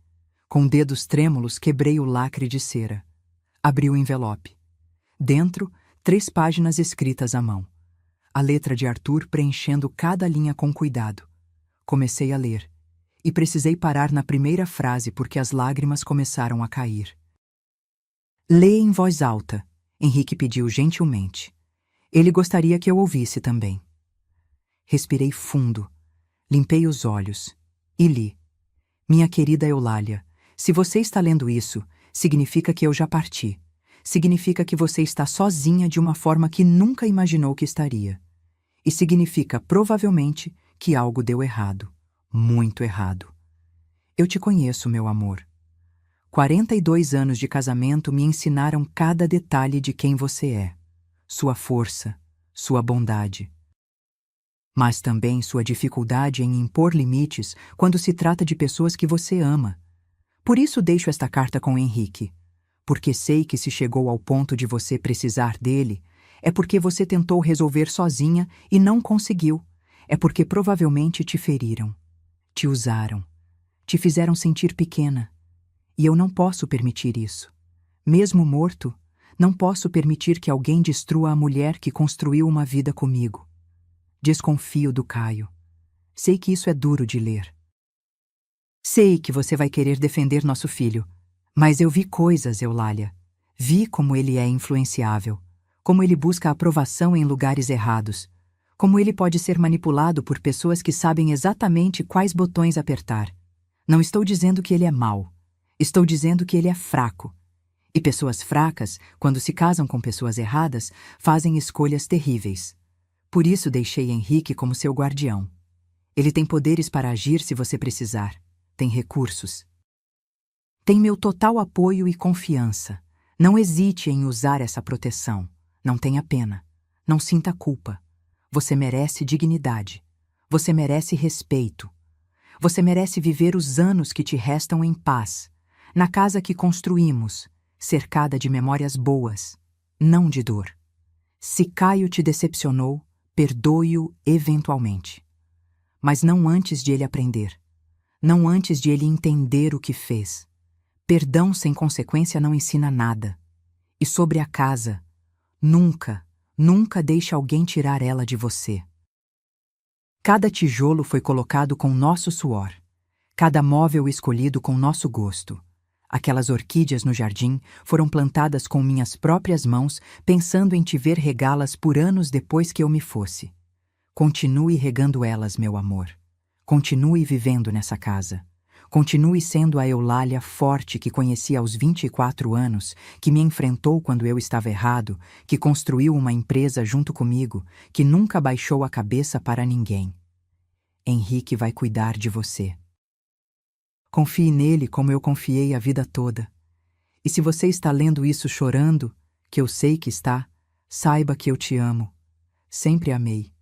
Com dedos trêmulos quebrei o lacre de cera. Abri o envelope. Dentro, 3 páginas escritas à mão. A letra de Arthur preenchendo cada linha com cuidado. Comecei a ler. E precisei parar na primeira frase porque as lágrimas começaram a cair. Leia em voz alta, Henrique pediu gentilmente. Ele gostaria que eu ouvisse também. Respirei fundo, limpei os olhos e li. Minha querida Eulália, se você está lendo isso, significa que eu já parti. Significa que você está sozinha de uma forma que nunca imaginou que estaria. E significa, provavelmente, que algo deu errado. Muito errado. Eu te conheço, meu amor. 42 anos de casamento me ensinaram cada detalhe de quem você é. Sua força, sua bondade. Mas também sua dificuldade em impor limites quando se trata de pessoas que você ama. Por isso deixo esta carta com Henrique. Porque sei que se chegou ao ponto de você precisar dele, é porque você tentou resolver sozinha e não conseguiu. É porque provavelmente te feriram. Te usaram. Te fizeram sentir pequena. E eu não posso permitir isso. Mesmo morto, não posso permitir que alguém destrua a mulher que construiu uma vida comigo. Desconfio do Caio. Sei que isso é duro de ler. Sei que você vai querer defender nosso filho, mas eu vi coisas, Eulália. Vi como ele é influenciável, como ele busca aprovação em lugares errados, Como ele pode ser manipulado por pessoas que sabem exatamente quais botões apertar. Não estou dizendo que ele é mau. Estou dizendo que ele é fraco. E pessoas fracas, quando se casam com pessoas erradas, fazem escolhas terríveis. Por isso deixei Henrique como seu guardião. Ele tem poderes para agir se você precisar. Tem recursos. Tem meu total apoio e confiança. Não hesite em usar essa proteção. Não tenha pena. Não sinta culpa. Você merece dignidade. Você merece respeito. Você merece viver os anos que te restam em paz, na casa que construímos, cercada de memórias boas, não de dor. Se Caio te decepcionou, perdoe-o eventualmente. Mas não antes de ele aprender. Não antes de ele entender o que fez. Perdão sem consequência não ensina nada. E sobre a casa, nunca deixe alguém tirar ela de você. Cada tijolo foi colocado com nosso suor. Cada móvel escolhido com nosso gosto. Aquelas orquídeas no jardim foram plantadas com minhas próprias mãos, pensando em te ver regá-las por anos depois que eu me fosse. Continue regando elas, meu amor. Continue vivendo nessa casa. Continue sendo a Eulália forte que conheci aos 24 anos, que me enfrentou quando eu estava errado, que construiu uma empresa junto comigo, que nunca baixou a cabeça para ninguém. Henrique vai cuidar de você. Confie nele como eu confiei a vida toda. E se você está lendo isso chorando, que eu sei que está, saiba que eu te amo. Sempre amei.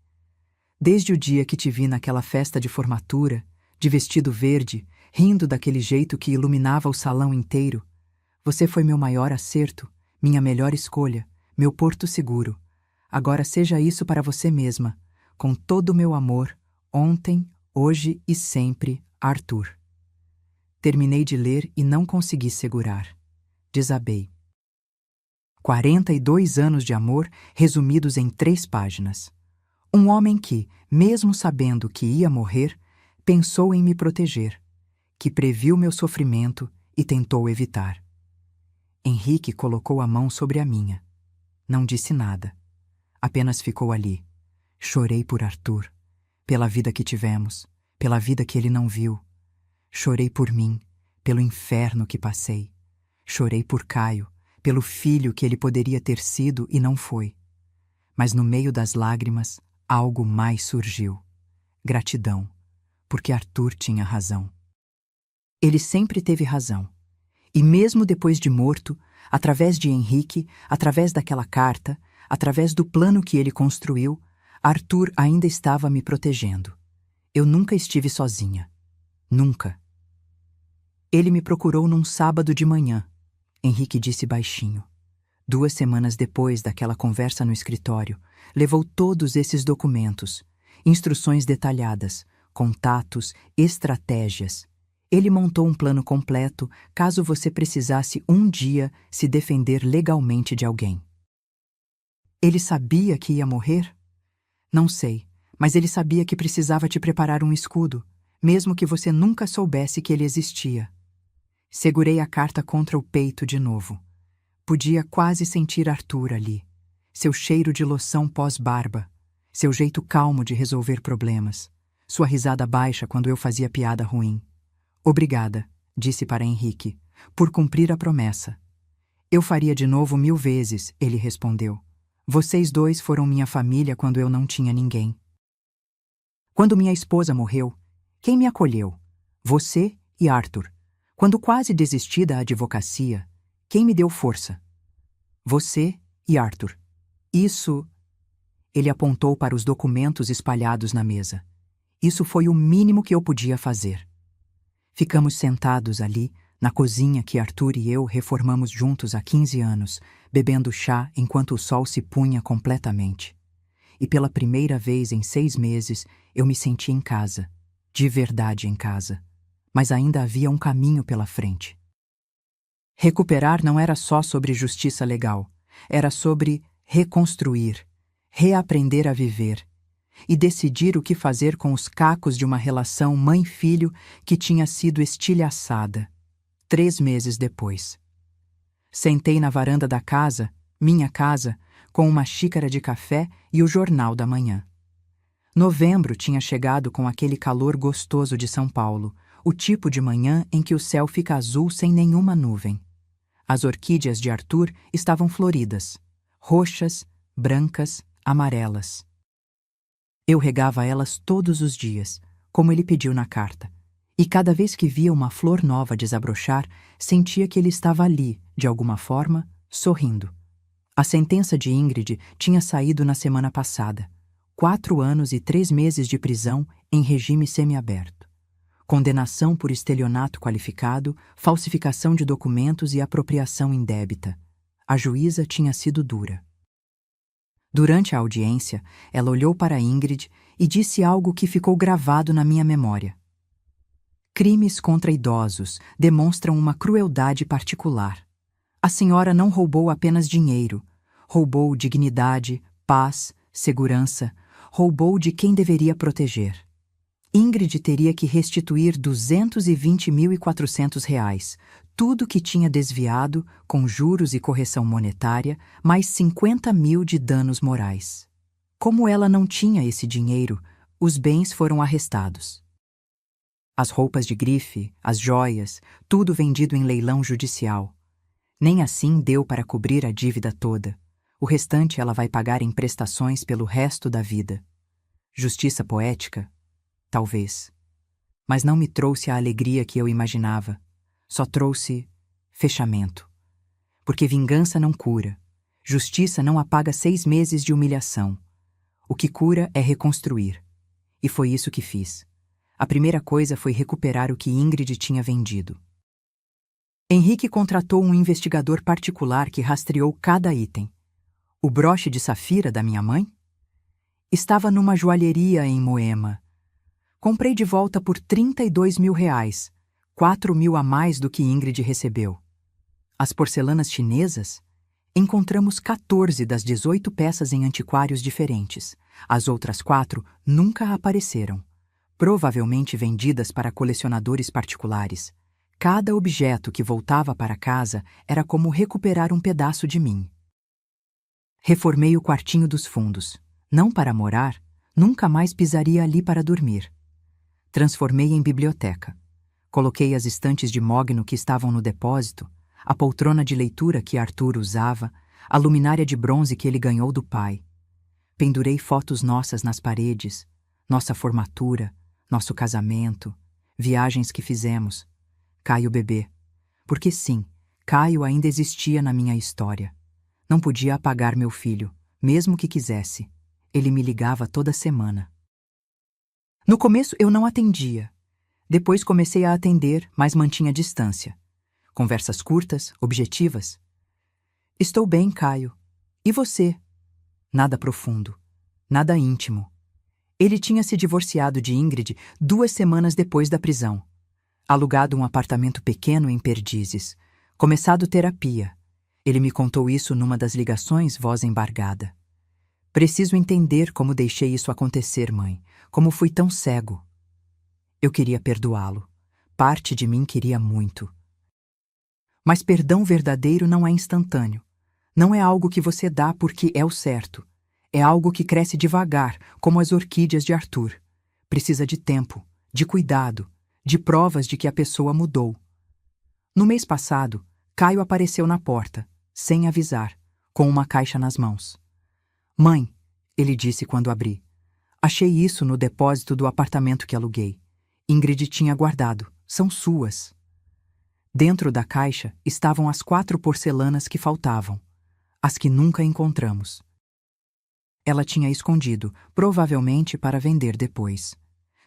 Desde o dia que te vi naquela festa de formatura, de vestido verde, rindo daquele jeito que iluminava o salão inteiro, você foi meu maior acerto, minha melhor escolha, meu porto seguro. Agora seja isso para você mesma, com todo o meu amor, ontem, hoje e sempre, Arthur. Terminei de ler e não consegui segurar. Desabei. 42 anos de amor resumidos em 3 páginas. Um homem que, mesmo sabendo que ia morrer, pensou em me proteger, que previu meu sofrimento e tentou evitar. Henrique colocou a mão sobre a minha. Não disse nada. Apenas ficou ali. Chorei por Arthur, pela vida que tivemos, pela vida que ele não viu. Chorei por mim, pelo inferno que passei. Chorei por Caio, pelo filho que ele poderia ter sido e não foi. Mas no meio das lágrimas, algo mais surgiu. Gratidão, porque Arthur tinha razão. Ele sempre teve razão. E mesmo depois de morto, através de Henrique, através daquela carta, através do plano que ele construiu, Arthur ainda estava me protegendo. Eu nunca estive sozinha. Nunca. Ele me procurou num sábado de manhã. Henrique disse baixinho. 2 semanas depois daquela conversa no escritório, levou todos esses documentos, instruções detalhadas, contatos, estratégias. Ele montou um plano completo caso você precisasse um dia se defender legalmente de alguém. Ele sabia que ia morrer? Não sei, mas ele sabia que precisava te preparar um escudo, mesmo que você nunca soubesse que ele existia. Segurei a carta contra o peito de novo. Podia quase sentir Arthur ali, seu cheiro de loção pós-barba, seu jeito calmo de resolver problemas, sua risada baixa quando eu fazia piada ruim. Obrigada, disse para Henrique, por cumprir a promessa. Eu faria de novo 1000 vezes, ele respondeu. Vocês 2 foram minha família quando eu não tinha ninguém. Quando minha esposa morreu, quem me acolheu? Você e Arthur. Quando quase desisti da advocacia, quem me deu força? Você e Arthur. Isso... Ele apontou para os documentos espalhados na mesa. Isso foi o mínimo que eu podia fazer. Ficamos sentados ali, na cozinha que Arthur e eu reformamos juntos há 15 anos, bebendo chá enquanto o sol se punha completamente. E pela primeira vez em 6 meses, eu me senti em casa, de verdade em casa. Mas ainda havia um caminho pela frente. Recuperar não era só sobre justiça legal, era sobre reconstruir, reaprender a viver e decidir o que fazer com os cacos de uma relação mãe-filho que tinha sido estilhaçada. 3 meses depois. Sentei na varanda da casa, minha casa, com uma xícara de café e o jornal da manhã. Novembro tinha chegado com aquele calor gostoso de São Paulo, o tipo de manhã em que o céu fica azul sem nenhuma nuvem. As orquídeas de Arthur estavam floridas, roxas, brancas, amarelas. Eu regava elas todos os dias, como ele pediu na carta, e cada vez que via uma flor nova desabrochar, sentia que ele estava ali, de alguma forma, sorrindo. A sentença de Ingrid tinha saído na semana passada. 4 anos e 3 meses de prisão em regime semiaberto. Condenação por estelionato qualificado, falsificação de documentos e apropriação indébita. A juíza tinha sido dura. Durante a audiência, ela olhou para Ingrid e disse algo que ficou gravado na minha memória. Crimes contra idosos demonstram uma crueldade particular. A senhora não roubou apenas dinheiro, roubou dignidade, paz, segurança, roubou de quem deveria proteger. Ingrid teria que restituir R$ 220.400, tudo que tinha desviado, com juros e correção monetária, mais 50 mil de danos morais. Como ela não tinha esse dinheiro, os bens foram arrestados. As roupas de grife, as joias, tudo vendido em leilão judicial. Nem assim deu para cobrir a dívida toda. O restante ela vai pagar em prestações pelo resto da vida. Justiça poética? Talvez. Mas não me trouxe a alegria que eu imaginava. Só trouxe fechamento. Porque vingança não cura. Justiça não apaga 6 meses de humilhação. O que cura é reconstruir. E foi isso que fiz. A primeira coisa foi recuperar o que Ingrid tinha vendido. Henrique contratou um investigador particular que rastreou cada item. O broche de safira da minha mãe? Estava numa joalheria em Moema. Comprei de volta por R$ 32.000, 4.000 a mais do que Ingrid recebeu. As porcelanas chinesas? Encontramos 14 das 18 peças em antiquários diferentes. As outras 4 nunca apareceram. Provavelmente vendidas para colecionadores particulares. Cada objeto que voltava para casa era como recuperar um pedaço de mim. Reformei o quartinho dos fundos. Não para morar, nunca mais pisaria ali para dormir. Transformei em biblioteca. Coloquei as estantes de mogno que estavam no depósito, a poltrona de leitura que Arthur usava, a luminária de bronze que ele ganhou do pai. Pendurei fotos nossas nas paredes, nossa formatura, nosso casamento, viagens que fizemos. Caio bebê. Porque sim, Caio ainda existia na minha história. Não podia apagar meu filho, mesmo que quisesse. Ele me ligava toda semana. No começo eu não atendia. Depois comecei a atender, mas mantinha distância. Conversas curtas, objetivas. Estou bem, Caio. E você? Nada profundo. Nada íntimo. Ele tinha se divorciado de Ingrid 2 semanas depois da prisão. Alugado um apartamento pequeno em Perdizes. Começado terapia. Ele me contou isso numa das ligações, voz embargada. Preciso entender como deixei isso acontecer, mãe. Como fui tão cego. Eu queria perdoá-lo. Parte de mim queria muito. Mas perdão verdadeiro não é instantâneo. Não é algo que você dá porque é o certo. É algo que cresce devagar, como as orquídeas de Arthur. Precisa de tempo, de cuidado, de provas de que a pessoa mudou. No mês passado, Caio apareceu na porta, sem avisar, com uma caixa nas mãos. Mãe, ele disse quando abri. Achei isso no depósito do apartamento que aluguei. Ingrid tinha guardado. São suas. Dentro da caixa estavam as 4 porcelanas que faltavam. As que nunca encontramos. Ela tinha escondido, provavelmente para vender depois.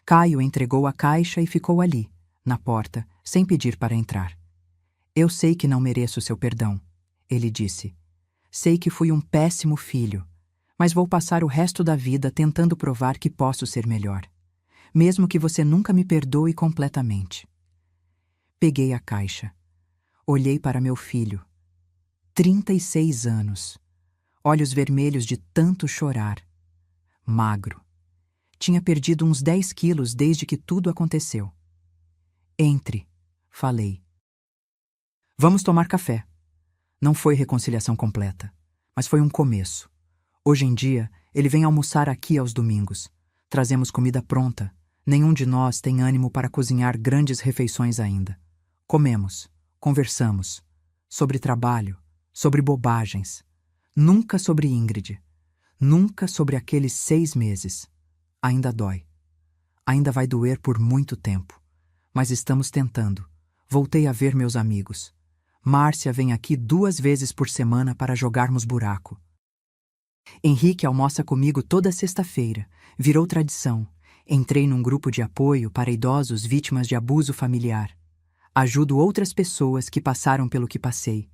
Caio entregou a caixa e ficou ali, na porta, sem pedir para entrar. Eu sei que não mereço seu perdão, ele disse. Sei que fui um péssimo filho. Mas vou passar o resto da vida tentando provar que posso ser melhor, mesmo que você nunca me perdoe completamente. Peguei a caixa. Olhei para meu filho. 36 anos. Olhos vermelhos de tanto chorar. Magro. Tinha perdido uns 10 quilos desde que tudo aconteceu. Entre, falei. Vamos tomar café. Não foi reconciliação completa, mas foi um começo. Hoje em dia, ele vem almoçar aqui aos domingos. Trazemos comida pronta. Nenhum de nós tem ânimo para cozinhar grandes refeições ainda. Comemos, conversamos. Sobre trabalho, sobre bobagens. Nunca sobre Ingrid. Nunca sobre aqueles 6 meses. Ainda dói. Ainda vai doer por muito tempo. Mas estamos tentando. Voltei a ver meus amigos. Márcia vem aqui 2 vezes por semana para jogarmos buraco. Henrique almoça comigo toda sexta-feira. Virou tradição. Entrei num grupo de apoio para idosos vítimas de abuso familiar. Ajudo outras pessoas que passaram pelo que passei.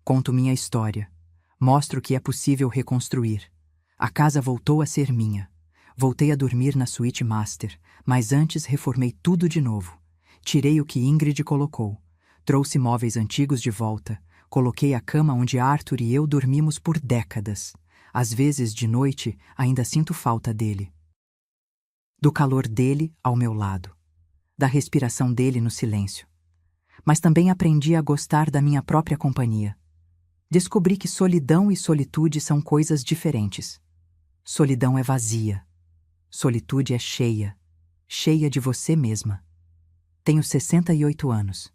Conto minha história. Mostro que é possível reconstruir. A casa voltou a ser minha. Voltei a dormir na suíte master, mas antes reformei tudo de novo. Tirei o que Ingrid colocou. Trouxe móveis antigos de volta. Coloquei a cama onde Arthur e eu dormimos por décadas. Às vezes, de noite, ainda sinto falta dele. Do calor dele ao meu lado. Da respiração dele no silêncio. Mas também aprendi a gostar da minha própria companhia. Descobri que solidão e solitude são coisas diferentes. Solidão é vazia. Solitude é cheia. Cheia de você mesma. Tenho 68 anos.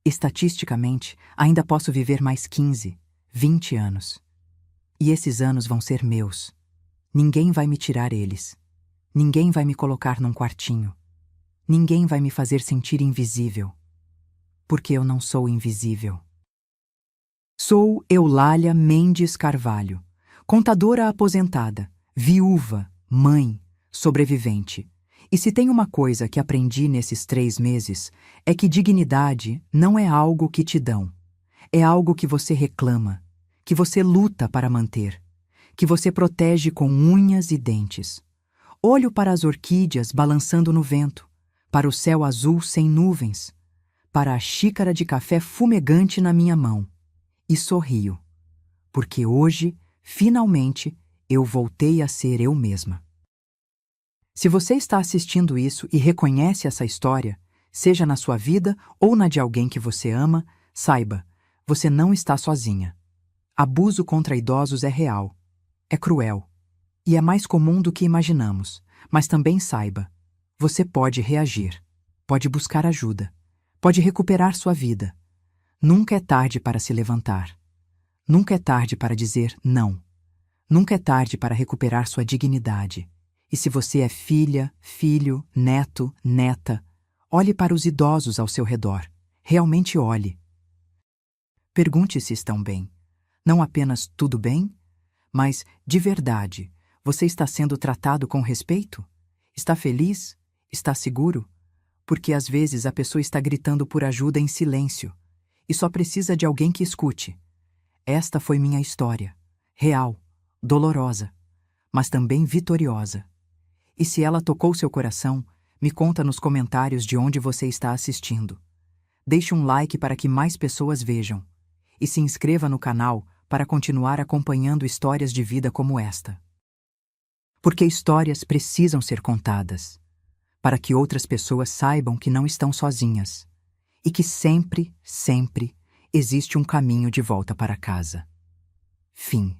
Estatisticamente, ainda posso viver mais 15, 20 anos. E esses anos vão ser meus. Ninguém vai me tirar eles. Ninguém vai me colocar num quartinho. Ninguém vai me fazer sentir invisível. Porque eu não sou invisível. Sou Eulália Mendes Carvalho, contadora aposentada, viúva, mãe, sobrevivente. E se tem uma coisa que aprendi nesses 3 meses, é que dignidade não é algo que te dão. É algo que você reclama, que você luta para manter, que você protege com unhas e dentes. Olho para as orquídeas balançando no vento, para o céu azul sem nuvens, para a xícara de café fumegante na minha mão, e sorrio, porque hoje, finalmente, eu voltei a ser eu mesma. Se você está assistindo isso e reconhece essa história, seja na sua vida ou na de alguém que você ama, saiba, você não está sozinha. Abuso contra idosos é real, é cruel, e é mais comum do que imaginamos, mas também saiba, você pode reagir, pode buscar ajuda, pode recuperar sua vida. Nunca é tarde para se levantar. Nunca é tarde para dizer não. Nunca é tarde para recuperar sua dignidade. E se você é filha, filho, neto, neta, olhe para os idosos ao seu redor. Realmente olhe. Pergunte se estão bem. Não apenas tudo bem, mas, de verdade, você está sendo tratado com respeito? Está feliz? Está seguro? Porque às vezes a pessoa está gritando por ajuda em silêncio e só precisa de alguém que escute. Esta foi minha história. Real, dolorosa, mas também vitoriosa. E se ela tocou seu coração, me conta nos comentários de onde você está assistindo. Deixe um like para que mais pessoas vejam. E se inscreva no canal para continuar acompanhando histórias de vida como esta. Porque histórias precisam ser contadas, para que outras pessoas saibam que não estão sozinhas e que sempre, sempre existe um caminho de volta para casa. Fim.